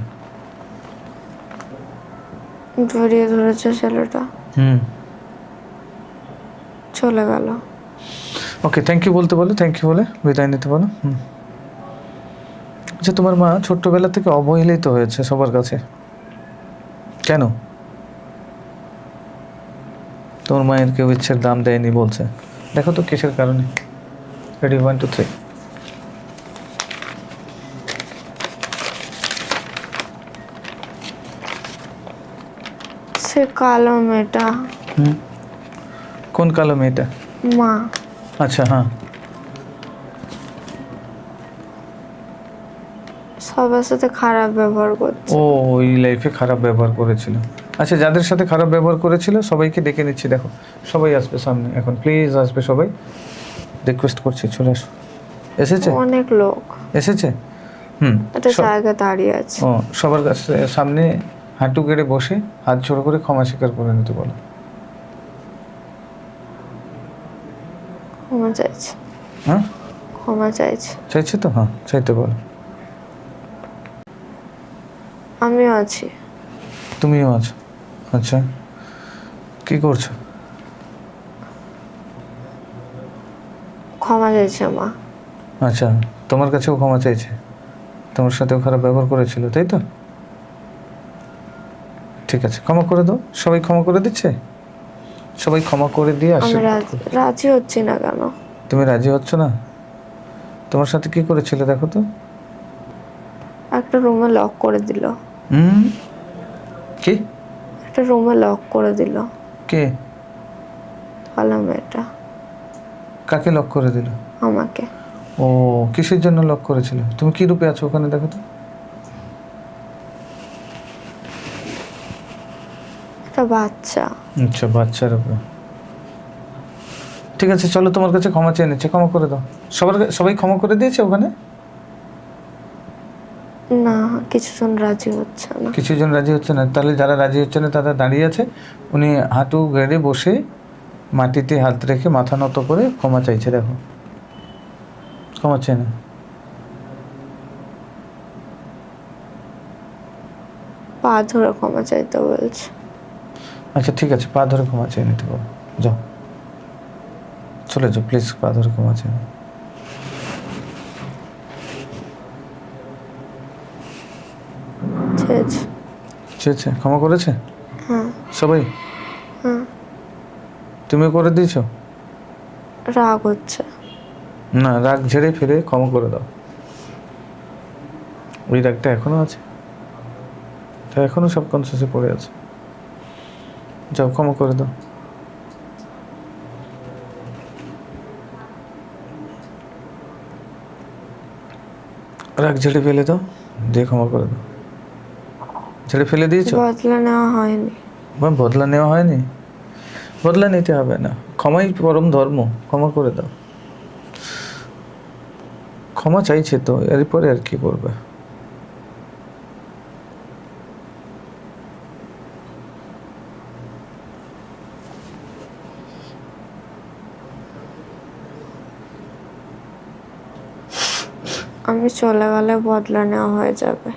জড়িয়ে ধরেছে ছেলেটা, চলে গেল। ওকে, থ্যাংক ইউ বলতে বলো, থ্যাংক ইউ বলে বিদায় নিতে বলো। আচ্ছা, তোমার মা ছোট্টবেলা থেকে অবহেলিত হয়েছে সবার কাছে, কেন? তোমার মায়ের কেউ ইচ্ছের দাম দেয়নি বলছে, দেখো তো কিসের কারণে। রেডি, 1 2 3। সে কালো মেয়েটা। কোন কালো মেয়েটা? মা। আচ্ছা, হ্যাঁ। সবার সাথে খারাপ ব্যবহার করছে। ও ওই লাইফে খারাপ ব্যবহার করেছিল। আচ্ছা, যাদের সাথে খারাপ ব্যবহার করেছিল সবাইকে ডেকে নিচ্ছি, দেখো সবাই আসবে সামনে এখন, প্লিজ আসবে সবাই, রিকোয়েস্ট করছি, চলে আসো। এসেছে? অনেক লোক এসেছে। একটা জায়গা দাঁড়িয়ে আছে। ও সবার কাছে সামনে হাঁটু গেড়ে বসে হাত জোড়ো করে ক্ষমা স্বীকার করে নিতে বলো। ক্ষমা চাইছে। হ্যাঁ, ক্ষমা চাইছে। চাইছে তো? হ্যাঁ, চাইতে বলো। আমিও আছি। তুমিও আছো? আচ্ছা, কি করছো? ক্ষমা চাইছে মা। আচ্ছা, তোমার কাছেও ক্ষমা চাইছে, তোমার সাথেও খারাপ ব্যবহার করেছিল, তাই তো? ঠিক আছে, ক্ষমা করে দাও। সবাই ক্ষমা করে দিচ্ছে, সবাই ক্ষমা করে দিয়ে আমি আসে। রাজি হচ্ছি না কেন? তুমি রাজি হচ্ছ না? তোমার সাথে কি করেছিল দেখো তো। একটা রুমে লক করে দিল। কি? একটা রুমে লক করে দিল। কে? কালো মেয়েটা। কাকে লক করে দিল? আমাকে। ও কিসের জন্য লক করেছিল? তুমি কি রূপে আছো ওখানে দেখো তো। একটা বাচ্চা। আচ্ছা, বাচ্চার উপরে। ঠিক আছে, চলো তোমার কাছে ক্ষমা চেয়ে নিচ্ছে, ক্ষমা করে দাও। সবাই ক্ষমা করে দিয়েছে ওখানে? না, কিছুজন রাজি হচ্ছে না। কিছুজন রাজি হচ্ছে না? তাহলে যারা রাজি হচ্ছে না তারা দাঁড়িয়ে আছে, উনি হাঁটু গেড়ে বসে মাটিতে হাত রেখে মাথা নত করে ক্ষমা চাইছে, দেখো ক্ষমা চেয়ে না। পা ধরে ক্ষমা চাইতে বলছে। আচ্ছা ঠিক আছে, পা ধরে ক্ষমা চেয়ে নিতে পারো, যাও চলে যাও প্লিজ, পা ধরে ক্ষমা চেয়ে নাও। চেয়েছে, ক্ষমা করেছে? হ্যাঁ। সবাই? হ্যাঁ। তুমিও করে দিয়েছো? রাগ হচ্ছে না, রাগ ঝেড়ে ফিরে ক্ষমা করে দাও। ওই রাগটা এখনো আছে, তা এখনো সব কনসিয়াসে পড়ে আছে, যাও ক্ষমা করে দাও। রাগ ঝেড়ে ফেলে দাও, দিয়ে ক্ষমা করে দাও। ঝেড়ে ফেলে দিয়েছো? বদলা নেওয়া হয়নি। বদলা নেওয়া হয়নি? বদলা নিতে হবে না, ক্ষমাই পরম ধর্ম, ক্ষমা করে দাও। ক্ষমা চাইছে তো, এরপরে আর কি করবে? আমি চলে গেলে বদলা নেওয়া হয়ে যাবে।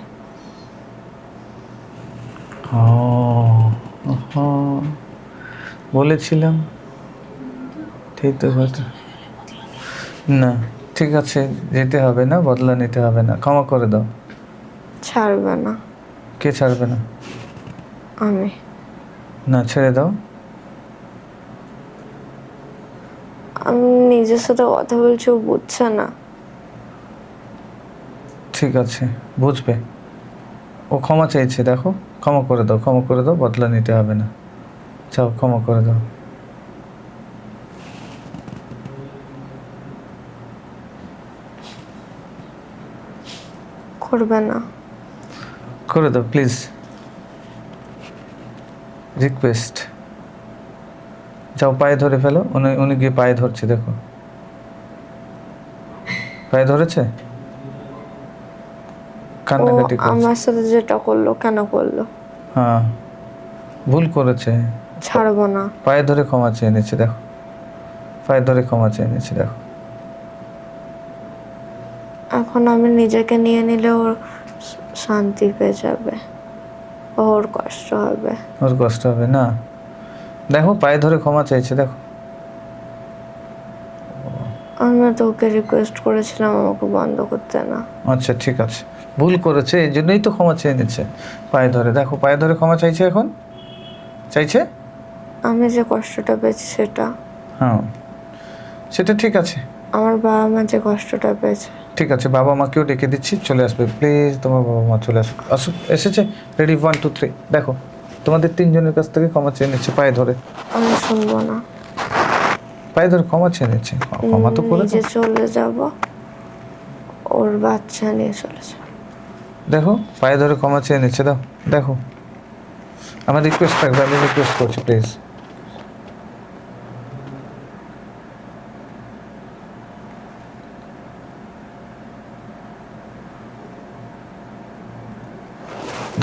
বলেছিলাম, ঠিক তো কথা না। ঠিক আছে, যেতে হবে না, বদলা নিতে হবে না, ক্ষমা করে দাও। ছাড়বে না। কে ছাড়বে না? আমি। না, ছেড়ে দাও। আমি নিজের সাথে কথা বলছি, ও বুঝছে না। ঠিক আছে, বুঝবে, ও ক্ষমা চাইছে, দেখো ক্ষমা করে দাও, ক্ষমা করে দাও, বদলা নিতে হবে না, যাও ক্ষমা করে দাও। করবে না। করে দাও প্লিজ, রিকোয়েস্ট। যাও পায়ে ধরে ফেলো। উনি গিয়ে পায়ে ধরছে, দেখো পায়ে ধরেছে, ও কান্নাকাটি করছে। আমার সাথে যেটা করলো কেন করলো? হ্যাঁ, ভুল করেছে। ছাড়বো না। পায়ে ধরে ক্ষমা চেয়ে নিচ্ছে, দেখো পায়ে ধরে ক্ষমা চেয়ে নিচ্ছে, দেখো। এখন আমি নিজেকে নিয়ে নিলে ওর শান্তি পেয়ে যাবে, ওর কষ্ট হবে। ওর কষ্ট হবে না, দেখো পায়ে ধরে ক্ষমা চাইছে, দেখো। আমি তো ওকে রিকোয়েস্ট করেছিলাম আমাকে বন্ধ করতে না। আচ্ছা ঠিক আছে, ভুল করেছে এই জন্যই তো ক্ষমা চেয়ে নিচ্ছে পায়ে ধরে, দেখো পায়ে ধরে ক্ষমা চাইছে, এখন চাইছে। আমি যে কষ্টটা পেয়েছি সেটা, হ্যাঁ সেটা ঠিক আছে। আমার বাবা মা যে কষ্টটা পেয়েছে। ঠিক আছে, বাবা মাকেও ডেকে দিচ্ছি, চলে আসবে প্লিজ, তোমার বাবা মা চলে আসুক। আসুক, এসেছে, রেডি 1 2 3, দেখো তোমাদের তিনজনের কাছ থেকে ক্ষমা চেয়ে নিচ্ছে পায়ে ধরে। আমি শুনবো না। পায়ে ধরে ক্ষমা চেয়ে নিচ্ছে, ক্ষমা তো করে নিজে দাও। চলে যাব, ওর বাচ্চা নিয়ে চলে যাব। দেখো পায়ে ধরে ক্ষমা চেয়ে নিচ্ছে, দাও দেখো। আমার রিকোয়েস্ট থাকবে, আমি রিকোয়েস্ট করছি প্লিজ।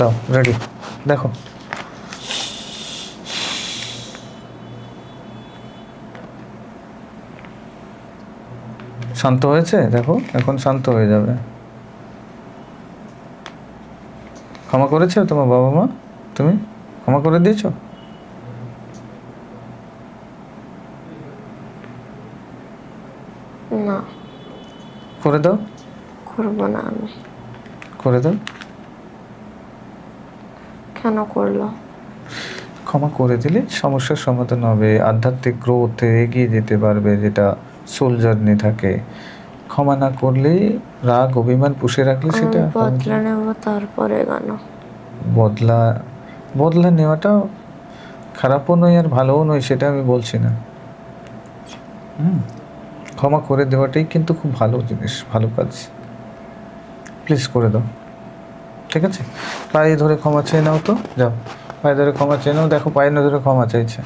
দাও রেডি, দেখো শান্ত হয়েছে, দেখো এখন শান্ত হয়ে যাবে। ক্ষমা করেছো তোমার বাবা মা? তুমি ক্ষমা করে দিয়েছো? না, করে দাও, করবো না আমি। করে দাও। কেন করলো? ক্ষমা করে দিলে সমস্যার সমাধান হবে, আধ্যাত্মিক গ্রোথে এগিয়ে যেতে পারবে, যেটা সোল জার্নি থাকে। ক্ষমা না করলে, রাগ অভিমান পুষে রাখলে সেটা বদলা নেব, তারপরে কেন? বদলা বদলা নেওয়াটা খারাপও নয় আর ভালোও নয়, সেটা আমি বলছি না। ক্ষমা করে দেওয়াটাই কিন্তু খুব ভালো জিনিস, ভালো কাজ। প্লিজ করে দাও, ঠিক আছে। পায়ে ধরে ক্ষমা চেয়ে নাও তো, যাও পায়ে ধরে ক্ষমা চেয়ে নাও, দেখো পায়ে ধরে ক্ষমা চাইছে,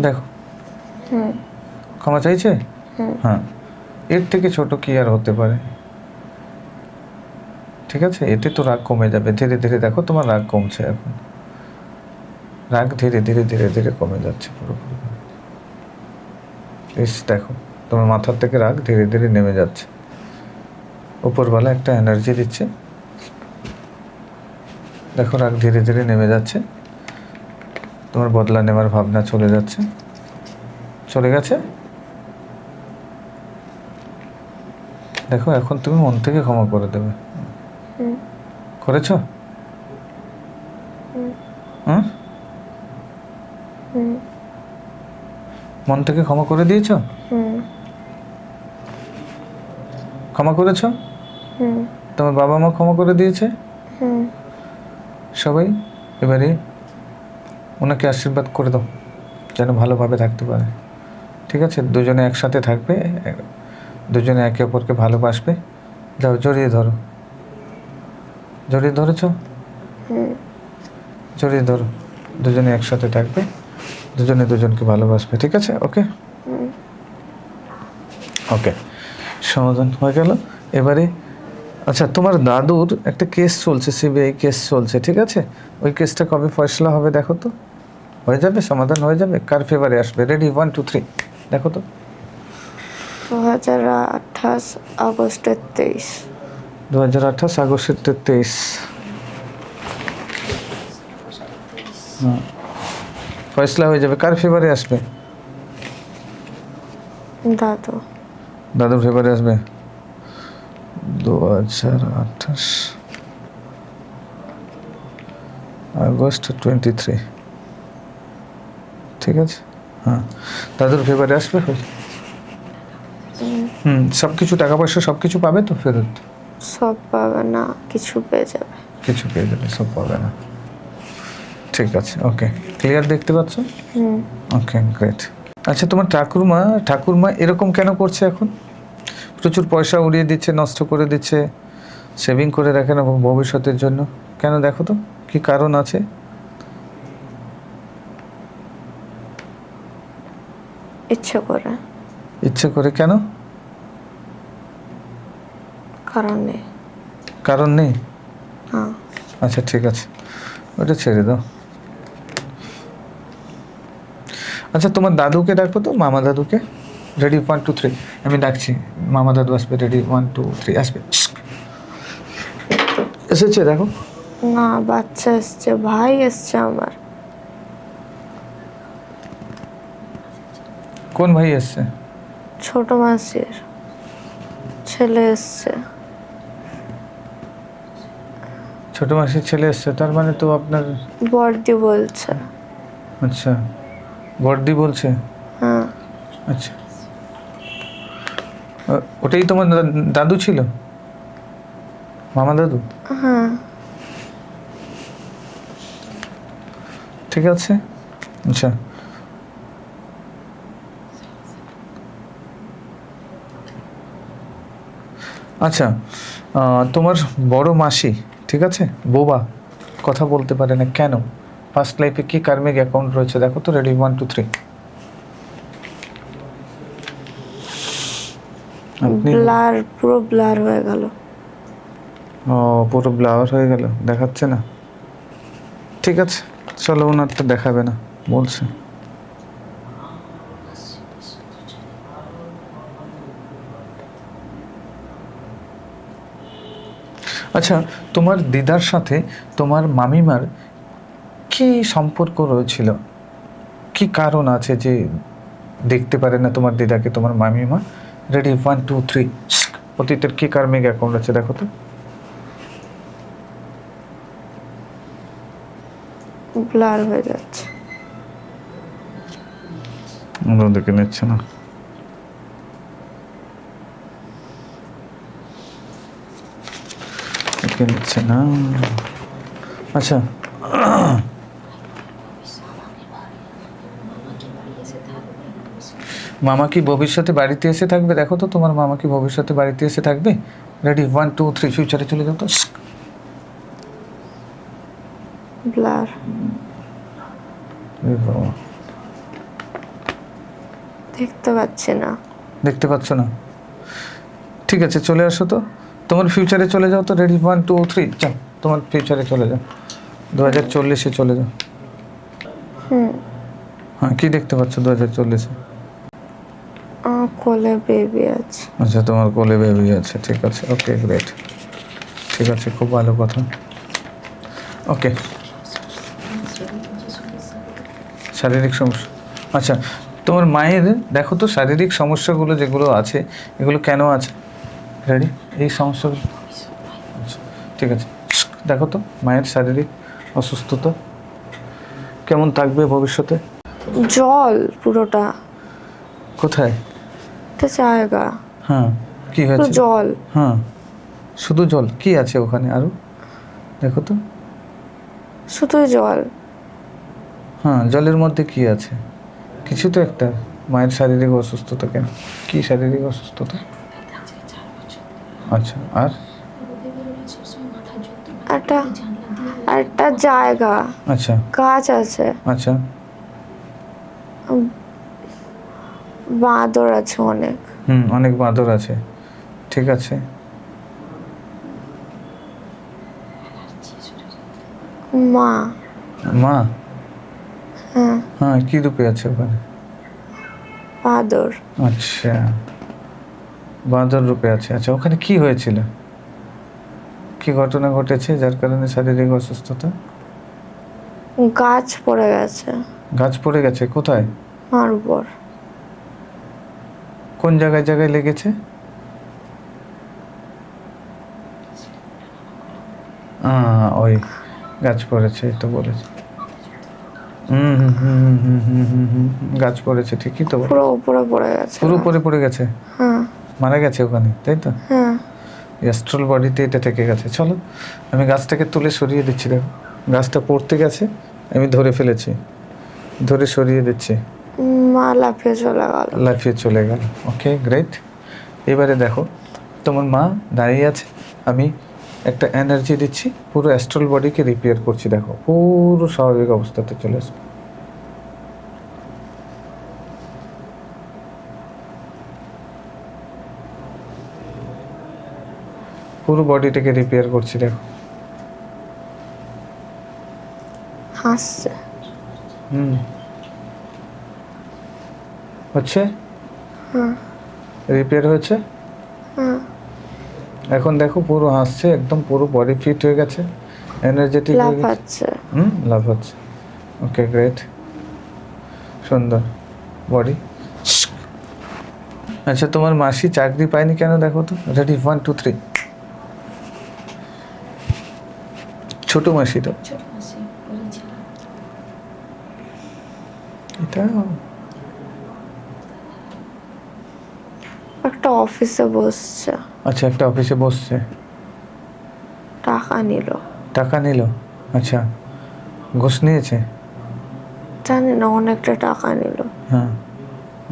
দেখো ক্ষমা চাইছে। হ্যাঁ, এর থেকে ছোট কি আর হতে পারে? ঠিক আছে, এতে তো রাগ কমে যাবে ধীরে ধীরে, দেখো তোমার রাগ কমছে এখন, রাগ ধীরে ধীরে ধীরে ধীরে কমে যাচ্ছে পুরোপুরি। প্লিজ দেখো তোমার মাথার থেকে রাগ ধীরে ধীরে নেমে যাচ্ছে, উপরওয়ালা একটা এনার্জি দিচ্ছে, দেখো রাগ ধীরে ধীরে নেমে যাচ্ছে, তোমার বদলা নেওয়ার ভাবনা চলে যাচ্ছে, চলে গেছে। দেখো এখন তুমি মন থেকে ক্ষমা করে দেবে, করেছো? হুম, মন থেকে ক্ষমা করে দিয়েছো? ক্ষমা করেছো? তোমার বাবা মা ক্ষমা করে দিয়েছে? সবাই এবারে ওনাকে আশীর্বাদ করে দাও যেন ভালোভাবে থাকতে পারে, ঠিক আছে। দুজনে একসাথে থাকবে, দুজনে একে অপরকে ভালোবাসবে। যাও জড়িয়ে ধরো, জড়িয়ে ধরেছো? জড়িয়ে ধরো, দুজনে একসাথে থাকবে, দুজনে দুজনকে ভালোবাসবে, ঠিক আছে। ওকে ওকে, সমাধান হয়ে গেল। এবারে আচ্ছা, তোমার দাদুর একটা কেস চলছে, সিবিআই কেস চলছে, ঠিক আছে। ওই কেসটা কবে ফয়সলা হবে দেখো তো, হয়ে যাবে, সমাধান হয়ে যাবে। কার ফেভারে আসবে? রেডি 1 2 3, দেখো তো। 2028 আগস্টের 23। 2028 আগস্টের 23। ফয়সলা হয়ে যাবে। কার ফেভারে আসবে? দাদু। দাদুর ফেভারে আসবে। 2028 আগস্ট 23, ঠিক আছে। হ্যাঁ, দাদুর ফেভারে আসবে। সব কিছু, টাকা পয়সা সব কিছু পাবে তো ফেরত? সব পাবে না, কিছু পেয়ে যাবে। কিছু পেয়ে যাবে, সব পাবে না। ঠিক আছে, ওকে, ক্লিয়ার দেখতে পাচ্ছ? Okay great. আচ্ছা, তোমার ঠাকুরমা এরকম কেন করছে এখন? প্রচুর পয়সা উড়িয়ে দিচ্ছে, নষ্ট করে দিচ্ছে, সেভিং করে রাখে না ভবিষ্যতের জন্য। কেন দেখো তো কি কারণ আছে? ইচ্ছে করে। ইচ্ছে করে কেন? কারণ নেই। কারণ নেই? হ্যাঁ। আচ্ছা ঠিক আছে, ওটা ছেড়ে দাও। আচ্ছা তোমার দাদুকে ডাকো তো, মামা দাদুকে। রেডি 1 2 3, আমি ডাকছি। মামা দাদু আসবে, রেডি 1 2 3, আসবে। এসেছে দেখো। না, বাচ্চা এসছে, ভাই এসছে আমার। কোন ভাই এসছে? ছোট মাসির ছেলে এসছে। ছোট মাসির ছেলে এসছে, তার মানে তো আপনার। বর্দি বলছে। আচ্ছা, বর্দি বলছে। হ্যাঁ। আচ্ছা, ওটাই তোমার দাদু ছিল, মামা দাদু? হ্যাঁ। ঠিক আছে। আচ্ছা, আচ্ছা তোমার বড় মাসি, ঠিক আছে, বোবা, কথা বলতে পারে না কেন? ফার্স্ট লাইফে কি কার্মিক অ্যাকাউন্ট রয়েছে দেখো তো। রেডি 1 2 3, আপনি। ব্লার, পুরো ব্লার হয়ে গেল। ও, পুরো ব্লাওয়ার হয়ে গেল, দেখাচ্ছে না। ঠিক আছে, চলো, ওনার তো দেখাবে না বলছে। আচ্ছা, তোমার দিদার সাথে তোমার মামিমার কি সম্পর্ক রয়েছিল? কি কারণ আছে যে দেখতে পারে না তোমার দিদাকে তোমার মামিমা? রেডি 1 2 3, অতীতের কি কার্মিক অ্যাকাউন্ট আছে দেখো তো। ব্লার হয়ে যাচ্ছে। দেখে নিচ্ছে না। দেখে নিচ্ছে না। আচ্ছা, মামা কি ভবিষ্যতে বাড়িতে এসে থাকবে দেখো তো, তোমার মামা কি ভবিষ্যতে বাড়িতে এসে থাকবে? রেডি 1 2 3, ফিউচারে চলে যাও তো। ব্লার। দেখতে পাচ্ছি না। দেখতে পাচ্ছ না? ঠিক আছে, চলে আসো তো, তোমার ফিউচারে চলে যাও তো। রেডি 1 2 3, চল, তোমার ফিউচারে চলে যাও, 2040-এ চলে যাও। হ্যাঁ, কি দেখতে পাচ্ছ 2040-এ? কোলে বেবি আছে। আচ্ছা, তোমার কোলে বেবি আছে, ঠিক আছে, ওকে, গ্রেট, ঠিক আছে, খুব ভালো কথা। ওকে, শারীরিক সমস্যা। আচ্ছা, তোমার মায়ের দেখো তো শারীরিক সমস্যাগুলো যেগুলো আছে, এগুলো কেন আছে? রেডি, এই সমস্যাগুলো। আচ্ছা ঠিক আছে, দেখো তো মায়ের শারীরিক অসুস্থতা কেমন থাকবে ভবিষ্যতে? জল পুরোটা। কোথায়? একটা জায়গা। হ্যাঁ, কি পুরো হয়েছে? জল। হ্যাঁ, শুধু জল? কি আছে ওখানে আরো দেখো তো। শুধুই জল। হ্যাঁ, জলের মধ্যে কি আছে? কিছু তো একটা। মায়ের শারীরিক অসুস্থতা কেন? কি শারীরিক অসুস্থতা? আচ্ছা, আর একটা একটা জায়গা। আচ্ছা গাছ আছে। আচ্ছা, বাঁদর আছে অনেক। অনেক বাঁদর আছে, ঠিক আছে। মা। মা? হ্যাঁ। হ্যাঁ, কি রূপে আছে ওখানে? বাঁদর। আচ্ছা, বাঁদর রূপে আছে। আচ্ছা, ওখানে কি হয়েছিল? কি ঘটনা ঘটেছে যার কারণে শারীরিক অসুস্থতা? গাছ পড়ে গেছে। গাছ পড়ে গেছে? কোথায়? মার উপর। কোন জায়গায় জায়গায় লেগেছে? ওই গাছ পড়েছে, এই তো বলেছে। গাছ পড়েছে, ঠিকই তো বলে। পুরো উপরে পড়ে গেছে। পুরো উপরে পড়ে গেছে? হ্যাঁ। মারা গেছে ওখানে, তাই তো? হ্যাঁ। অ্যাস্ট্রাল বডিতে এটা থেকে গেছে। চলো, আমি গাছটাকে তুলে সরিয়ে দিচ্ছি। দেখো, গাছটা পড়তে গেছে, আমি ধরে ফেলেছি, ধরে সরিয়ে দিচ্ছি। মা লাফিয়ে চলে গেল। লাফিয়ে চলে গেল। ওকে, গ্রেট। এবারে দেখো তোমার মা দাঁড়িয়ে আছে, আমি একটা এনার্জি দিচ্ছি, পুরো অ্যাস্ট্রাল বডিকে রিপেয়ার করছি, দেখো পুরো স্বাভাবিক অবস্থাতে চলে আসবে। পুরো বডিটাকে রিপেয়ার করছি, দেখো। হাসছে। হচ্ছে, হ্যাঁ রিপেয়ার হয়েছে। হ্যাঁ। এখন দেখো পুরো হাসছে, একদম পুরো বডি ফিট হয়ে গেছে, এনার্জেটিক হয়ে গেছে। লাফাচ্ছে। লাভ হচ্ছে। ওকে, গ্রেট, সুন্দর বডি। আচ্ছা, তোমার মাসি চাকরি পায়নি কেন দেখো তো। রেডি, 1 2 3। ছোট মাসি তো এটা। একটা অফিসে বসছে, আচ্ছা, একটা অফিসে বসছে, টাকা নিল। টাকা নিল। আচ্ছা, ঘুষ নিয়েছে। জানি না, অনেকটা টাকা নিল। হ্যাঁ,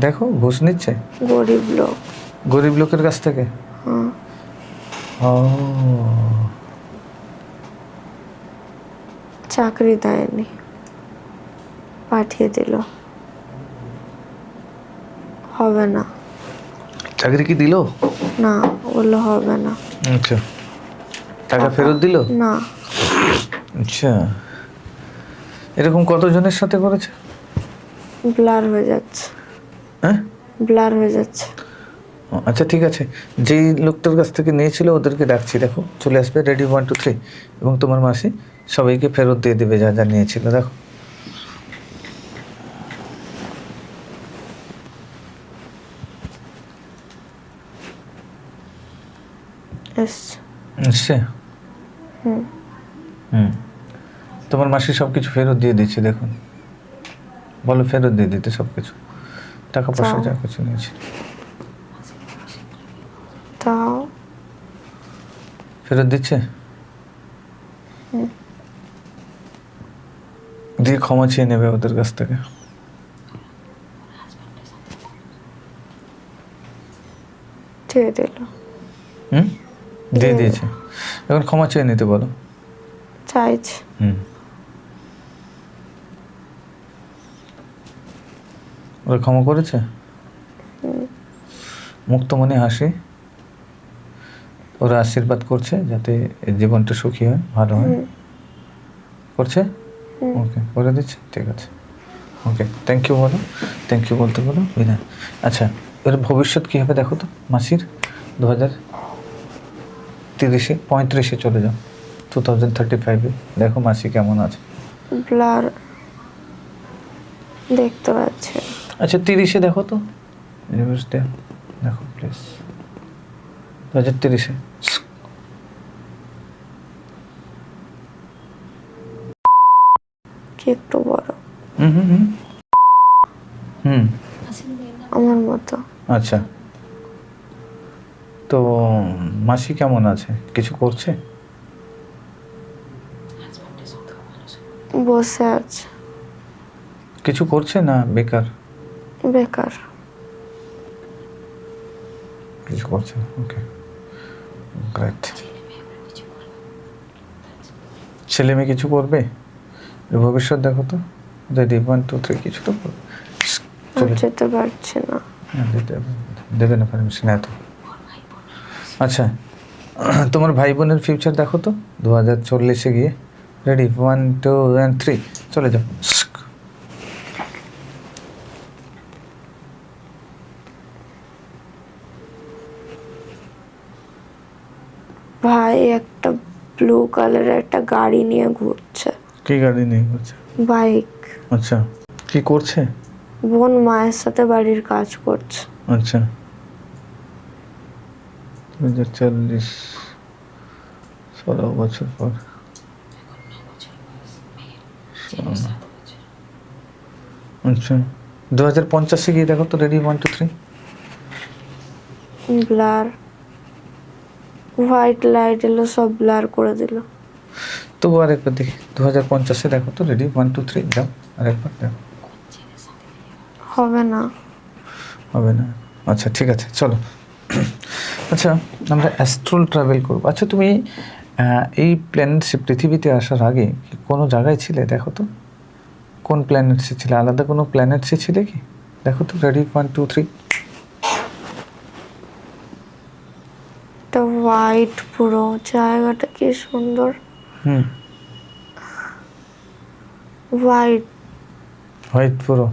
দেখো ঘুষ নিচ্ছে গরিব লোক। গরিব লোকের কাছ থেকে। হ্যাঁ। ও, চাকরি দেয়নি, পাঠিয়ে দিল। হবে না। চাকরি কি দিল? না, বললো হবে না। আচ্ছা, টাকা ফেরত দিল? না। আচ্ছা, এরকম কতজনের সাথে করেছে? ব্লার হয়ে যাচ্ছে। হ্যাঁ, ব্লার হয়ে যাচ্ছে। আচ্ছা ঠিক আছে, যেই লোকটার কাছ থেকে নিয়েছিল ওদেরকে ডাকছি, দেখো চলে আসবে। রেডি, 1 2 3। এবং তোমার মাসি সবাইকে ফেরত দিয়ে দেবে যা যা নিয়েছিল, দেখো। এসছে। এসছে? হুম। তোমার মাসি সব কিছু ফেরত দিয়ে দিচ্ছে, দেখুন। বলো ফেরত দিয়ে দিতে সব কিছু, টাকা পয়সা যা কিছু নিয়েছে। তাও ফেরত দিচ্ছে। দিয়ে ক্ষমা চেয়ে নেবে ওদের কাছ থেকে। দিয়ে দিল। দিয়ে দিয়েছে, এখন ক্ষমা চেয়ে নিতে বলো। চাইছে। ওরা ক্ষমা করেছে? মুক্ত মনে হাসি, ওরা আশীর্বাদ করছে যাতে জীবনটা সুখী হয়, ভালো হয়। করছে? ওকে, করে দিচ্ছে, ঠিক আছে। ওকে, থ্যাংক ইউ বলো, থ্যাংক ইউ বলতে বলো বিনা। আচ্ছা, এর ভবিষ্যৎ কী হবে দেখো তো মাসির। 2035 চলে যাও, 2035 দেখো মাসি কেমন আছে। ব্লার দেখতে পাচ্ছি। আচ্ছা, 30 দেখো তো, ইউনিভার্সিটি দেখো প্লিজ, 2030। কি একটু বড়। হুম আমার মতো। আচ্ছা, তো মাসি কেমন আছে, কিছু করছে? বসে আছে। কিছু করছে না বেকার? বেকার। কিছু করছে, ওকে, গ্রেট। ছেলে মেয়ে কিছু করবে এর ভবিষ্যৎ দেখো তো। রেডি, 1 2 3, কিছু তো করবে। যেতে পারছি না। দেবে না পারমিশন এত। আচ্ছা, তোমার ভাই বোনের ফিউচার দেখো তো 2040 গিয়ে। রেডি, 1 2 3, চলে যাও। ভাই একটা ব্লু কালারের একটা গাড়ি নিয়ে ঘুরছে। কি গাড়ি নিয়ে ঘুরছে? বাইক। আচ্ছা, কি করছে? বোন মায়ের সাথে বাড়ির কাজ করছে। আচ্ছা, 2040, 16 বছর পর। আচ্ছা, 2050 গিয়ে দেখো তো। রেডি, 1 2 3। ব্লার, হোয়াইট লাইট এলো, সব ব্লার করে দিল। তবু আরেকবার দেখি, 2050 দেখো তো। রেডি, 1 2 3, যাও আরেকবার দেখো। হবে না। হবে না? আচ্ছা ঠিক আছে, চলো আচ্ছা, আমরা অ্যাস্ট্রাল ট্রাভেল করবো। আচ্ছা, তুমি এই প্ল্যানেট পৃথিবীতে আসার আগে কি কোনো জায়গায় ছিলে? দেখো তো কোন প্ল্যানেটসে ছিলে, আলাদা কোনো প্ল্যানেটসে ছিলে কি? দেখো তো, রেডি, 1 2 3। একটা হোয়াইট পুরো, জায়গাটা কি সুন্দর। হুম, হোয়াইট। হোয়াইট পুরো।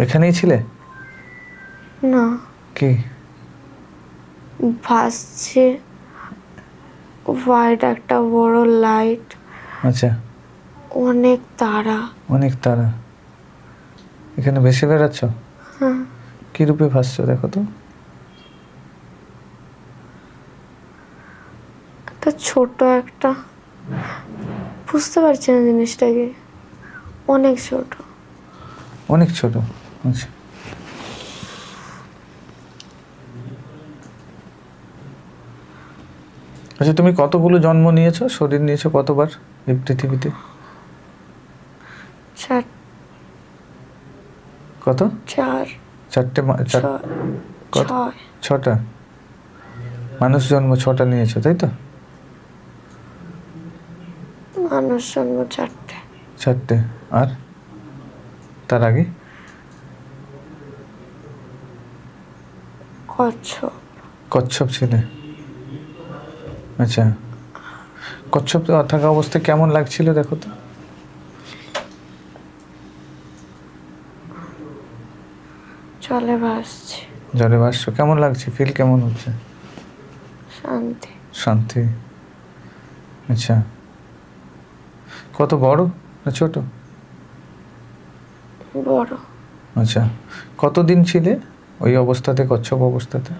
এখানেই ছিলে? না, কি ভাসছে হোয়াইট একটা বড় লাইট, আচ্ছা, অনেক তারা। অনেক তারা এখানে ভেসে বেড়াচ্ছ? হ্যাঁ, কি রূপে ভাসছো দেখো তো? একটা ছোট একটা, বুঝতে পারছি না জিনিসটাকে, অনেক ছোট। অনেক ছোট। আচ্ছা, আচ্ছা, তুমি কতগুলো জন্ম নিয়েছো, শরীর নিয়েছো কতবার এই পৃথিবীতে? চার। কত? চার। চারটে ছয়। কত? ছয়। 6টা মানুষ জন্ম, 6টা নিয়েছো তাই তো? মানুষ জন্ম 4টে। 4টে। আর তার আগে? কচ্ছপ। কচ্ছপ ছিলে। আচ্ছা, কচ্ছপ থাকা অবস্থায় কেমন লাগছিল দেখো তো? জলে ভাসছে। জলে ভাসছো, কেমন লাগছে? ফিল কেমন হচ্ছে? শান্তি। শান্তি। আচ্ছা, কত বড় না ছোট? বড়। আচ্ছা, কতদিন ছিলে ওই অবস্থাতে, কচ্ছপ অবস্থাতে?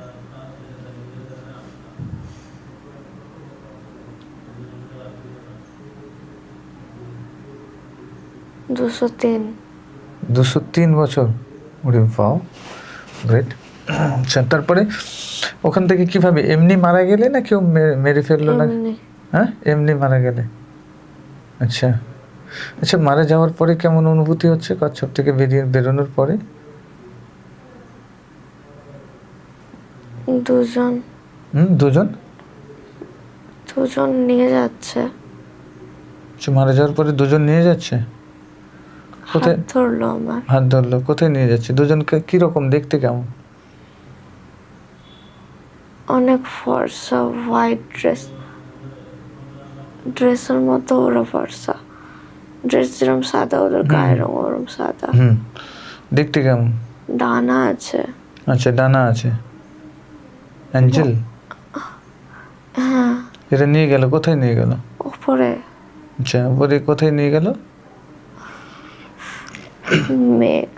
দুশো তিন। 203 বছর? ওরে বাও, গ্রেট। আচ্ছা, তারপরে ওখান থেকে কিভাবে, এমনি মারা গেলে না কেউ মেরে ফেললো না? এমনি। হ্যাঁ, এমনি মারা গেলে। আচ্ছা, আচ্ছা, মারা যাওয়ার পরে কেমন অনুভূতি হচ্ছে কচ্ছপ থেকে বেরোনোর পরে? দুজন। দুজন? দুজন নিয়ে যাচ্ছে। আচ্ছা, মারা যাওয়ার পরে দুজন নিয়ে যাচ্ছে? কোথায়? হাত ধরলো আমার। হাত ধরলো, কোথায় নিয়ে যাচ্ছে? দুজনকে কিরকম দেখতে, কেমন? অনেক ফর্সা, হোয়াইট ড্রেস, ড্রেসের মতো ওরা ফর্সা। ড্রেস যেরকম সাদা, ওদের গায়ের রং ওরম সাদা। দেখতে কেমন? ডানা আছে। আচ্ছা, ডানা আছে। অ্যাঞ্জেল? হ্যাঁ। এটা নিয়ে গেল, কোথায় নিয়ে গেল? উপরে। আচ্ছা, উপরে কোথায় নিয়ে গেল? মেঘ।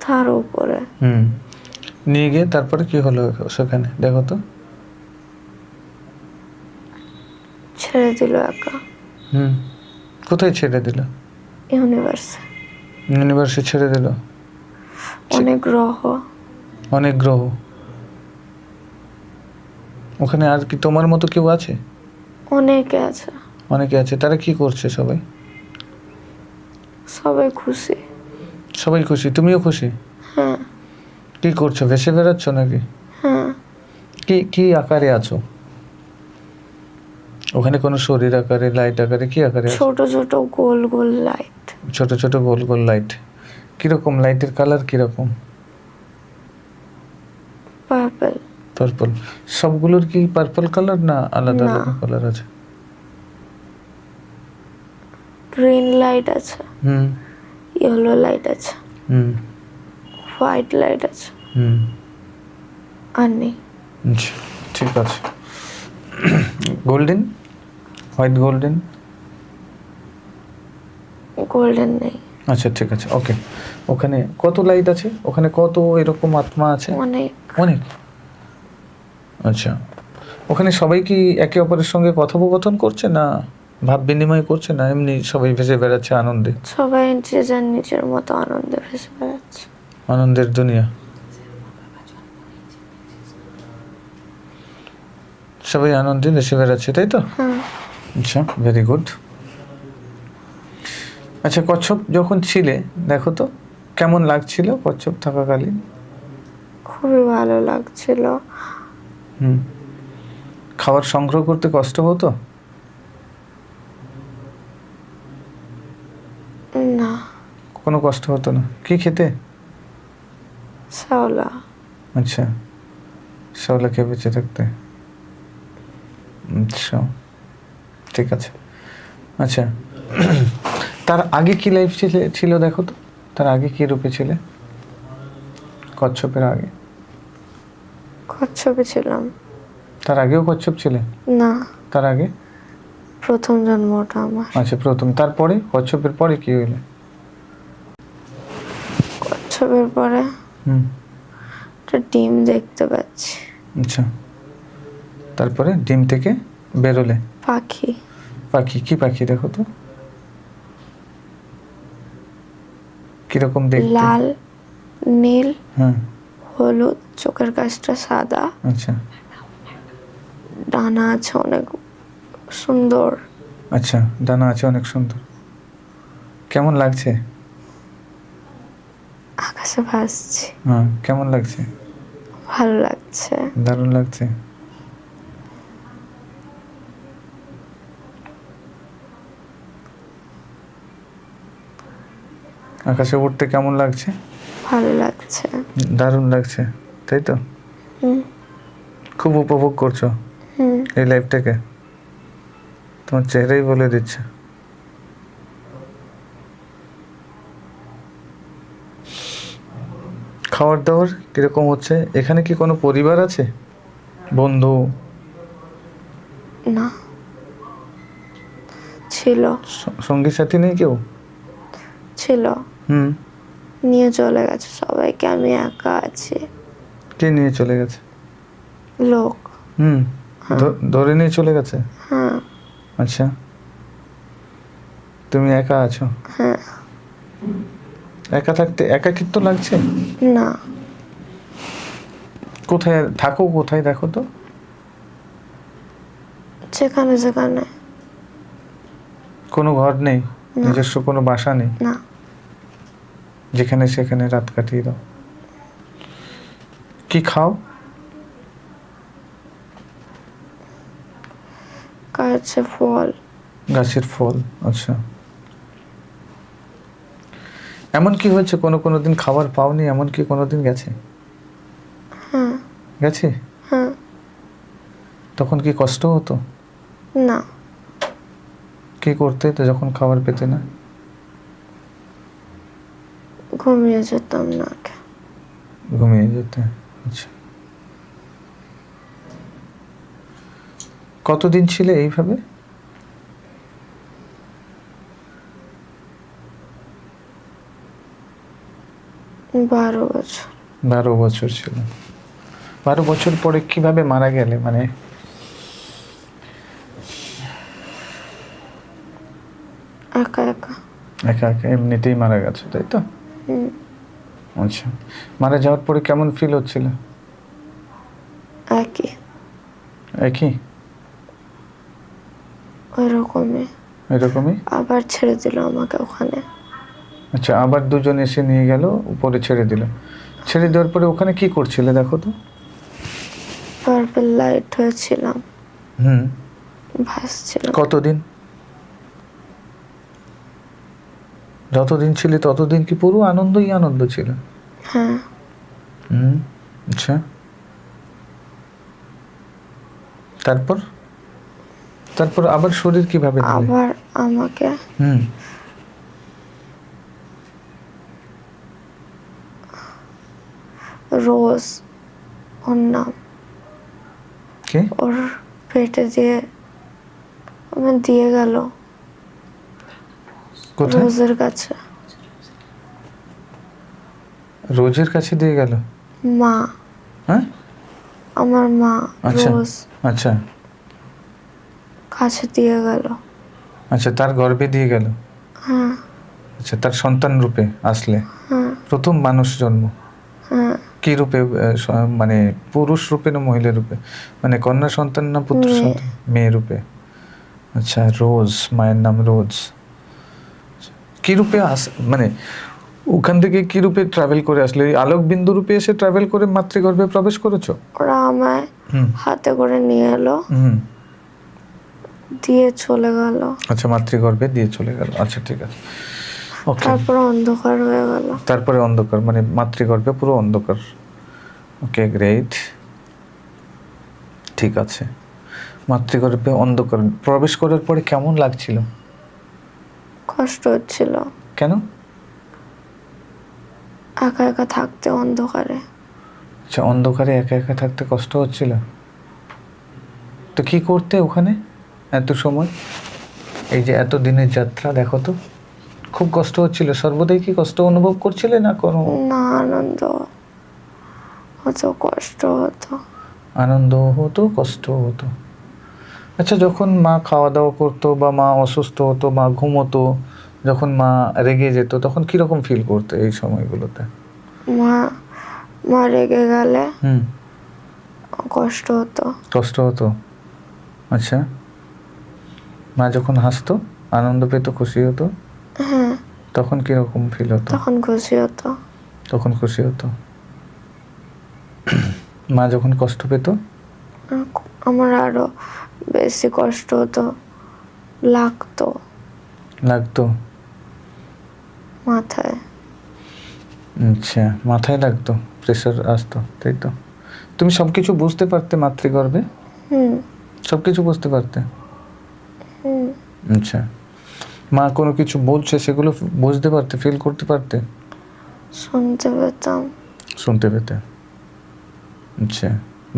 তার উপরে। নিয়ে গিয়ে তারপরে কি হলো সেখানে দেখো তো? ছেড়ে দিল একা। কোথায় ছেড়ে দিল? ইউনিভার্সে। ইউনিভার্সে ছেড়ে দিল? অনেক গ্রহ। অনেক গ্রহ। ওখানে আর কি তোমার মতো কেউ আছে? অনেকে আছে। অনেকে আছে, তারা কি করছে সবাই? সবাই খুশি। সবাই খুশি, তুমিও খুশি? হ্যাঁ। কি করছো, ভেসে বেড়াচ্ছ নাকি? হ্যাঁ। কি কি আকারে আছো ওখানে? কোনো শরীর আকারে, লাইট আকারে, কি আকারে আছো? ছোট ছোট গোল গোল লাইট। ছোট ছোট গোল গোল লাইট। কিরকম লাইটের কালার, কিরকম? পার্পল। পার্পল। সবগুলোর কি পার্পল কালার না আলাদা না। আলাদা কালার আছে? গ্রিন লাইট আছে। ইয়েলো লাইট আছে। হোয়াইট লাইট আছে। আর নেই। আচ্ছা, ঠিক আছে। গোল্ডেন? White golden? গোল্ডেন নেই। আচ্ছা, ঠিক আছে, ওকে। ওখানে কত লাইট আছে? ওখানে কত এরকম আত্মা আছে? অনেক। অনেক। আচ্ছা, ওখানে সবাই কি একে অপরের সঙ্গে কথোপকথন করছে, না ভাব বিনিময় করছে, না এমনি সবাই ভেসে বেড়াচ্ছে আনন্দে? সবাই যে যার নিজের মতো আনন্দে ভেসে বেড়াচ্ছে। আনন্দের দুনিয়া। সবাই আনন্দে ভেসে বেড়াচ্ছে তাই তো? হ্যাঁ। আচ্ছা, ভেরি গুড। আচ্ছা, কচ্ছপ যখন ছিলে দেখো তো কেমন লাগছিল কচ্ছপ থাকাকালীন? খুবই ভালো লাগছিল। হুম। খাবার সংগ্রহ করতে কষ্ট হতো? না। কোনো কষ্ট হতো না? কি খেতে? শ্যাওলা। আচ্ছা, শ্যাওলা খেয়ে বেঁচে থাকতে। আচ্ছা, ঠিক আছে। আচ্ছা, তার আগে কি লাইফ ছিল দেখো তো, তার আগে কি রূপে ছিলে কচ্ছপের আগে? কচ্ছপে ছিলাম। তার আগেও কচ্ছপ ছিলে? না, তার আগে? প্রথম জন্মটা আমার। আচ্ছা, প্রথম। তারপরে কচ্ছপের পরে কি হইলে? কচ্ছপের পরে হুম। একটা ডিম দেখতে পাচ্ছি। আচ্ছা, তারপরে ডিম থেকে বেরোলে? পাখি। পাখি? কি পাখি দেখো তো, কিরকম দেখতে? লাল, নীল, হ্যাঁ। হলুদ, চোখের কাছটা সাদা, আচ্ছা। ডানা আছে অনেক সুন্দর। আচ্ছা, ডানা আছে অনেক সুন্দর। কেমন লাগছে? আকাশে ভাসছে। হ্যাঁ, কেমন লাগছে? ভালো লাগছে। দারুণ লাগছে। আকাশে উঠতে কেমন লাগছে? ভালো লাগছে। দারুণ লাগছে, তাই তো? হুম। খুব উপভোগ করছো হুম। এই লাইফটাকে? তোমার চেহারাই বলে দিচ্ছে। খাবার দাবার কিরকম হচ্ছে? এখানে কি কোনো পরিবার আছে, বন্ধু? না, ছিল। সঙ্গী সাথী নেই কেউ? ছিল, হুম। নিয়ে চলে গেছে সবাইকে, আমি একা আছি। কে নিয়ে চলে গেছে? লোক। হুম। ধরে নিয়ে চলে গেছে? হ্যাঁ। আচ্ছা, তুমি একা আছো? হ্যাঁ। একা থাকতে একাকিত্ব লাগছে? না। কোথায় থাকো, কোথায় দেখো তো? যেখানে যেখানে। কোনো ঘর নেই? না। নিজস্ব কোনো বাসা নেই? না। যেখানে সেখানে রাত কাটিয়ে দাও? কি খাও? গাছে ফল। গাছের ফল? আচ্ছা। এমন কি হয়েছে কোনো কোনো দিন খাবার পাওনি, এমন কি কোনো দিন গেছে? হ্যাঁ। গেছে? হ্যাঁ। তখন কি কষ্ট হতো? না। কি করতে তো যখন খাবার পেতে না? ঘুমিয়ে যেতাম না। ঘুমিয়ে যেতে? আচ্ছা। কতদিন ছিলে এইভাবে? বারো বছর। 12 বছর ছিল। 12 বছর পরে কিভাবে মারা গেলে, মানে? একা একা। একা একা এমনিতেই মারা গেছে, তাই তো? হুম। আচ্ছা, মারা যাওয়ার পরে কেমন ফিল হচ্ছিল? একই। একই? ওইরকমই। এরকমই? আবার ছেড়ে দিল আমাকে ওখানে। আচ্ছা, আবার দুজন এসে নিয়ে গেল, উপরে ছেড়ে দিল। ছেড়ে দেওয়ার পরে ওখানে কি করছিলে দেখো তো? পার্পল লাইট হয়েছিলাম। হুম। ভাসছিল। কতদিন? যতদিন ছিলে ততদিন কি পুরো আনন্দই আনন্দ ছিল? হ্যাঁ। হুম। আচ্ছা, তারপর? তারপর আবার শরীর কিভাবে দিলে? আবার আমাকে হুম। রোজ, ওর নাম, কে? ওর পেটে দিয়ে আমার দিয়ে গেল। কোথায়? রোজের কাছে। রোজের কাছে দিয়ে গেল? মা। হ্যাঁ। আমার মা। আচ্ছা। রোজ আচ্ছা। কাছে দিয়ে গেল। আচ্ছা, তার গর্ভে দিয়ে গেল? হ্যাঁ। আচ্ছা, তার সন্তান রূপে আসলে? হ্যাঁ। প্রথম মানুষ জন্ম? হ্যাঁ। কি রূপে? মানে পুরুষ রূপে না মহিলা রূপে? মানে কন্যা সন্তান না পুত্র মেয়ে। সন্তান? মেয়ে রূপে। আচ্ছা, রোজ, মায়ের নাম রোজ। কি রূপে মানে ওখান থেকে কি রূপে ট্রাভেল করে আসলে এই আলোক বিন্দু রূপে এসে ট্রাভেল করে মাতৃগর্ভে প্রবেশ করেছো? ওরা আমায় হুম হাতে করে নিয়ে এলো, হুম দিয়ে চলে গেল। আচ্ছা, মাতৃগর্ভে দিয়ে চলে গেল। আচ্ছা ঠিক আছে, ওকে। তারপর অন্ধকার হয়ে গেল। তারপরে অন্ধকার, মানে মাতৃগর্ভে পুরো অন্ধকার। ওকে, গ্রেট, ঠিক আছে। মাতৃগর্ভে অন্ধকার প্রবেশ করার পরে কেমন লাগছিল? কষ্ট হচ্ছিল, কেন? একা একা থাকতে অন্ধকারে। আচ্ছা, অন্ধকারে একা একা থাকতে কষ্ট হচ্ছিল। তো কি করতে ওখানে এত সময়? এই যে এত দিনের যাত্রা, দেখো তো খুব কষ্ট হচ্ছিল। সর্বদাই কি কষ্ট অনুভব করছিলে না কোনো? না, আনন্দ হতো, কষ্ট হতো। আনন্দ হতো, কষ্ট হতো। আচ্ছা, যখন মা খাওয়া দাওয়া করতো বা মা অসুস্থ হতো, মা ঘুমোতো, যখন মা রেগে যেত, তখন কিরকম ফিল করতে এই সময়গুলোতে? মা মা রেগে গেলে হুম, কষ্ট হতো। কষ্ট হতো। আচ্ছা, মা যখন হাসতো, আনন্দ পেত, খুশি হতো, হ্যাঁ, তখন কিরকম ফিল হতো? তখন খুশি হতো। তখন খুশি হতো। মা যখন কষ্ট পেত? আমার আরো বেশি কষ্ট হতো, লাগতো লাগতো মাথায়। আচ্ছা, মাথায় লাগতো, প্রেশার আসতো, তাই তো? তুমি সব কিছু বুঝতে পারতে মাতৃগর্ভে? হুম সব কিছু বুঝতে পারতে? হুম আচ্ছা, মা কোনো কিছু বলছে সেগুলো বুঝতে পারতে, ফিল করতে পারতে? শুনতে পেতাম। শুনতে পেতে। আচ্ছা,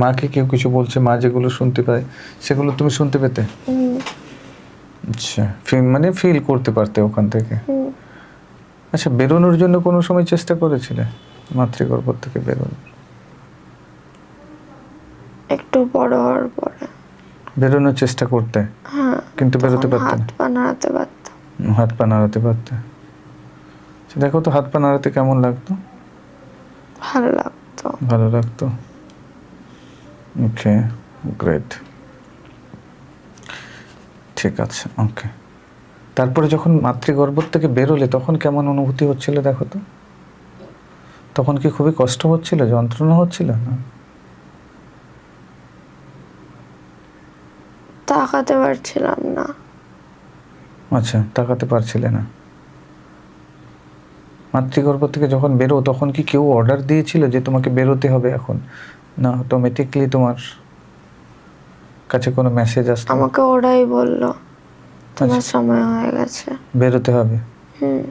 মাকে কেউ কিছু বলছে, মা যেগুলো শুনতে পায় সেগুলো তুমি শুনতে পেতে? হুম আচ্ছা, মানে ফিল করতে পারতে ওখান থেকে। হুম আচ্ছা, বেরোনোর জন্য কোনো সময় চেষ্টা করেছিলে মাতৃগর্ভ থেকে বেরোনোর? একটু বড় হওয়ার পরে বেরোনোর চেষ্টা করতে, হ্যাঁ, কিন্তু বেরোতে তখন পারতে হাত না? পা নাড়াতে পারতাম। হাত পা নাড়াতে পারতে। আচ্ছা, দেখো তো হাত পা নাড়াতে কেমন লাগতো? ভালো লাগতো। ভালো লাগতো। ওকে, গ্রেট, ঠিক আছে, ওকে। তারপরে যখন মাতৃগর্ভ থেকে বেরোলে তখন কেমন অনুভূতি হচ্ছিল দেখো তো? তখন কি খুবই কষ্ট হচ্ছিল, যন্ত্রণা হচ্ছিল না? তাকাতে পারছিলাম না। আচ্ছা, তাকাতে পারছিলে না। মাতৃগর্ভ থেকে যখন বেরো তখন কি কেউ অর্ডার দিয়েছিল যে তোমাকে বেরোতে হবে এখন, না অটোমেটিকলি তোমার কাছে কোনো মেসেজ আসতো? আমাকে ওরাই বললো তোমার আচ্ছা, সময় হয়ে গেছে। বেরোতে হবে। হুম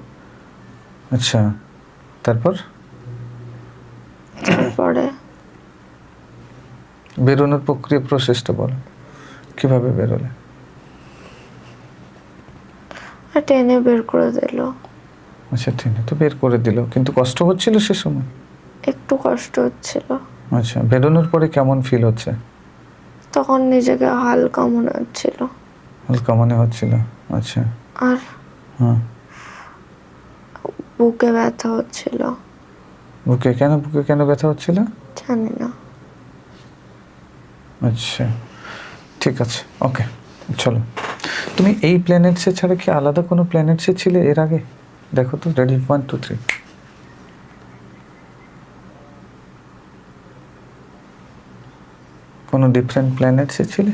আচ্ছা, তারপর তারপরে বেরোনোর প্রক্রিয়া, প্রসেসটা বলো, কিভাবে বেরোলে? টেনে বের করে দিল। আচ্ছা, ঠিক আছে, তো বের করে দিল, কিন্তু কষ্ট হচ্ছিল সে সময়? একটু কষ্ট হচ্ছিল। আচ্ছা, বেরোনোর পরে কেমন ফিল হচ্ছে? তখন নিজেকে হালকা মনে হচ্ছিল। হালকা মনে হচ্ছিল। আচ্ছা, আর হ্যাঁ। বুকে ব্যথা হচ্ছিল। বুকে কেন ব্যথা হচ্ছিল? জানি না। আচ্ছা, ঠিক আছে, ওকে, চলো। তুমি এই প্ল্যানেটসে ছাড়া কি আলাদা কোনো প্ল্যানেটসে ছিলে এর আগে? দেখো তো, রেডি, 1 2 3। কোনো ডিফারেন্ট প্ল্যানেটসে ছিলে?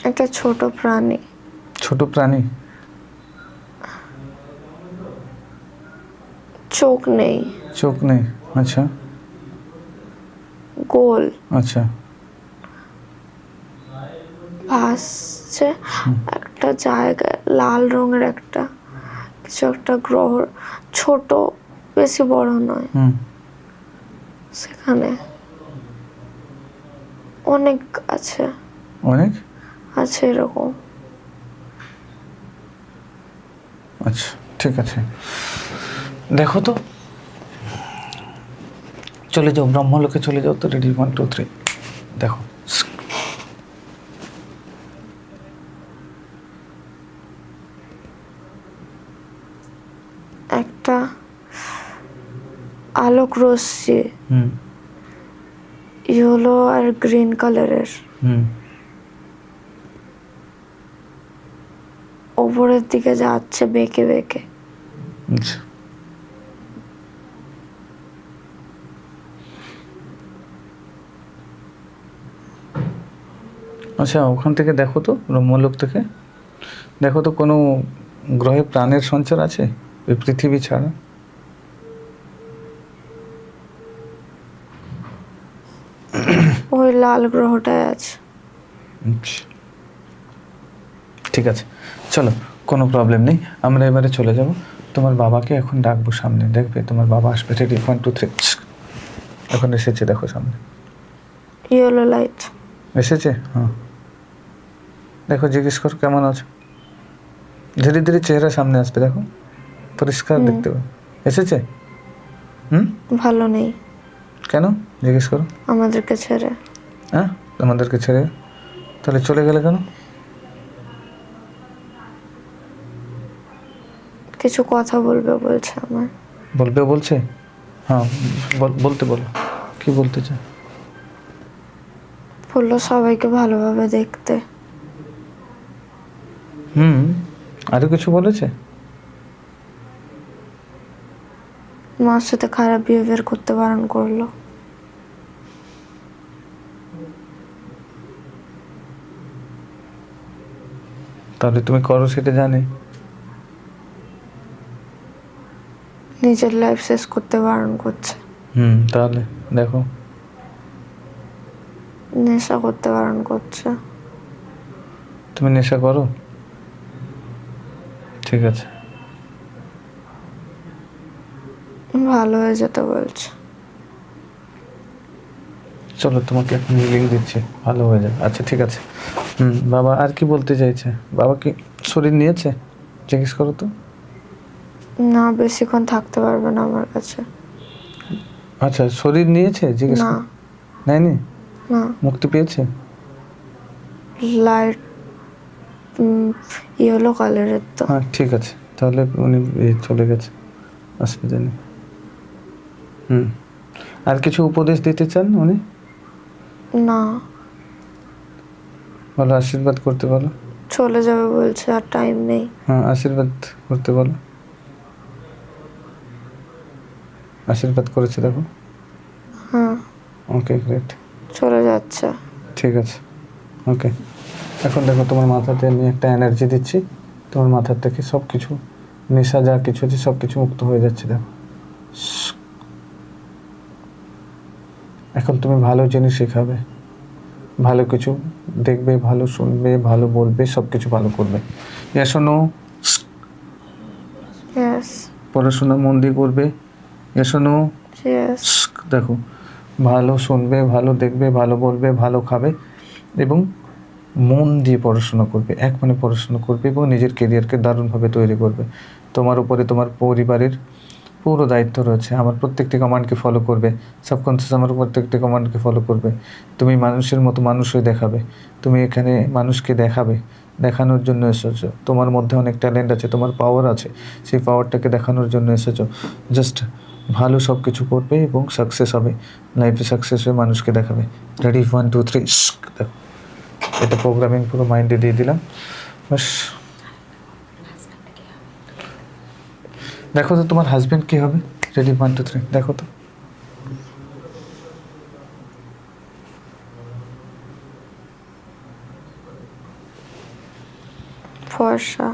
একটা ছোট প্রাণী। ছোট প্রাণী? চোখ নেই, চোখ নেই? আচ্ছা, গোল, আচ্ছা, ভাসছে একটা জায়গায়, লাল রঙের একটা কিছু, একটা গ্রহ, ছোট, বেশি বড় নয়। হুম, সেখানে অনেক আছে, অনেক আছে এরকম। আচ্ছা, ঠিক আছে, দেখো তো, চলে যাও ব্রহ্মলোকে, চলে যাও তো, রেডি, 1 2 3, দেখো। একটা আলোক রশ্মি, হুম ইয়েলো আর গ্রিন কালারের, হুম ওপরের দিকে যাচ্ছে বেঁকে বেঁকে। আচ্ছা আচ্ছা, ওখান থেকে দেখো তো, ব্রহ্মলোক থেকে দেখো তো কোনো গ্রহে প্রাণের সঞ্চার আছে এই পৃথিবী ছাড়া? ওই লাল গ্রহটায় আছে। আচ্ছা, ঠিক আছে, চলো, কোনো প্রবলেম নেই। আমরা এবারে চলে যাব। তোমার বাবাকে এখন ডাকবো সামনে, দেখবে তোমার বাবা আসবে। রেডি, 1 2 3। এখন এসেছে, দেখো সামনে ইয়েলো লাইট। এসেছে। হ্যাঁ, দেখো, জিজ্ঞেস করো কেমন আছো। ধীরে ধীরে চেহারা সামনে আসবে, দেখো পরিষ্কার দেখতে পাবে। এসেছে? ভালো নেই। কেন জিজ্ঞেস করো। আমাদেরকে ছেড়ে। হ্যাঁ, আমাদেরকে ছেড়ে? তাহলে চলে গেলে কেন? কিছু কথা বলবে বলছে আমার। বলবে বলছে? হ্যাঁ, বলতে বলো, কি বলতে চায়? বললো সবাইকে ভালোভাবে দেখতে। আরো কিছু বলেছে? মার সাথে খারাপ বিহেভিয়ার করতে বারণ করলো। তাহলে তুমি করো সেটা জানে। নিজের লাইফ শেষ করতে বারণ করছে। তাহলে দেখো, নেশা করতে বারণ করছে। তুমি নেশা করো? ঠিক আছে, ভালো হয়ে যেতে বলছে। চলো তোমাকে এখন লিঙ্ক দিচ্ছি, ভালো হয়ে যাবে। আচ্ছা ঠিক আছে। বাবা আর কি বলতে চাইছে? বাবা কি শরীর নিয়েছে? জিজ্ঞেস করো তো। না, বেশিক্ষণ থাকতে পারবে না আমার কাছে। আচ্ছা, শরীর নিয়েছে? জিজ্ঞেস না। করো। নেয়নি? না। মুক্তি পেয়েছে? লাইট ইয়েলো কালারের তো। হ্যাঁ ঠিক আছে, তাহলে উনি চলে গেছে, অসুবিধা নেই। আর কিছু উপদেশ দিতে চান উনি? না। বলো, আশীর্বাদ করতে বলো। চলে যাবে বলছে, আর টাইম নেই। হ্যাঁ, আশীর্বাদ করতে বলো। আশীর্বাদ করেছে দেখো। হ্যাঁ। ওকে, গ্রেট। চলে যাচ্ছে। ঠিক আছে, ওকে। এখন দেখো, তোমার মাথাতে আমি একটা এনার্জি দিচ্ছি, তোমার মাথার থেকে সব কিছু নেশা যা কিছু আছে সব কিছু মুক্ত হয়ে যাচ্ছে, দেখো। এখন তুমি ভালো জিনিস শেখাবে, ভালো কিছু দেখবে, ভালো শুনবে, ভালো বলবে, সব কিছু ভালো করবে। শোনো, পড়াশোনা মন দিয়ে করবে। শোনো, দেখো, ভালো শুনবে, ভালো দেখবে, ভালো বলবে, ভালো খাবে এবং মন দিয়ে পড়াশোনা করবে, এক মনে পড়াশোনা করবে এবং নিজের কেরিয়ারকে দারুণভাবে তৈরি করবে। তোমার উপরে তোমার পরিবারের পুরো দায়িত্ব রয়েছে। আমার প্রত্যেকটি কমান্ডকে ফলো করবে, সাবকনসিয়াস আমার প্রত্যেকটি কমান্ডকে ফলো করবে। তুমি মানুষের মতো মানুষ হয়ে দেখাবে। তুমি এখানে মানুষকে দেখাবে, দেখানোর জন্য এসেছো। তোমার মধ্যে অনেক ট্যালেন্ট আছে, তোমার পাওয়ার আছে, সেই পাওয়ারটাকে দেখানোর জন্য এসেছো। জাস্ট ভালো সব কিছু করবে এবং সাকসেস হবে, লাইফে সাকসেস হয়ে মানুষকে দেখাবে। রেডি, 1 2 3। দেখো, এটা প্রোগ্রামিং পুরো মাইন্ডে দিয়ে দিলাম। বাস, দেখো তো তোমার হাজবেন্ড কি হবে। রেডি, 1 2 3, দেখো তো। ফর্সা।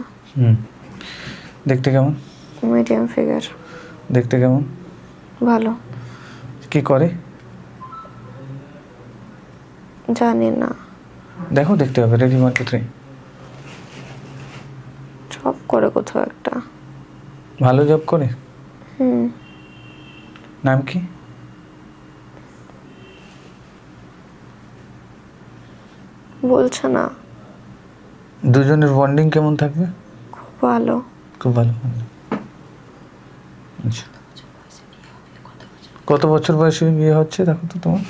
দেখতে কেমন? Medium figure. দেখতে কেমন? ভালো। কি করে জানি না। দেখো, দেখতে হবে। রেডি, 1 2 3। জব করে কোথাও একটা। ভালো জব করে? নাম কি? বলছে না। দুজনের বন্ডিং কেমন থাকবে? খুব ভালো। খুব ভালো। আচ্ছা, কত বছর বয়সে বিয়ে হচ্ছে দেখো তো তোমার।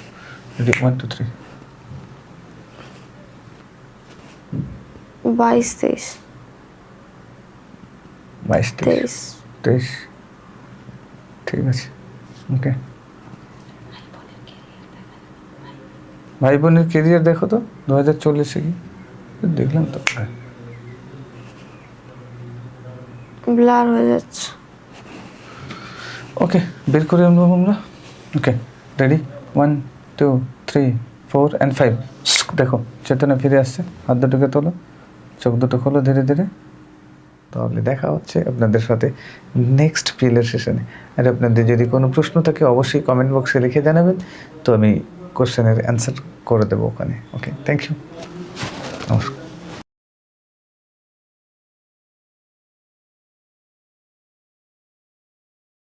রেডি, 1 2 3। 22 23। 22 23। 23, ঠিক আছে, ওকে। ভাই বোনের কেরিয়ার দেখো তো 2040-এ কি দেখলাম তো। ব্লার হয়ে যাচ্ছে। ওকে, বের করে আনবো আমরা। ওকে, রেডি, 1 2 3 4 অ্যান্ড 5। দেখো চেতনা ফিরে আসছে, হাত দুটোকে তোলো, চোখ দুটো খোলো ধীরে ধীরে। তাহলে দেখা হচ্ছে আপনাদের সাথে নেক্সট পিএলের সেশনে। আর আপনাদের যদি কোনো প্রশ্ন থাকে অবশ্যই কমেন্ট বক্সে লিখে জানাবেন, তো আমি কোশ্চেনের অ্যান্সার করে দেবো ওখানে। ওকে, থ্যাংক ইউ, নমস্কার।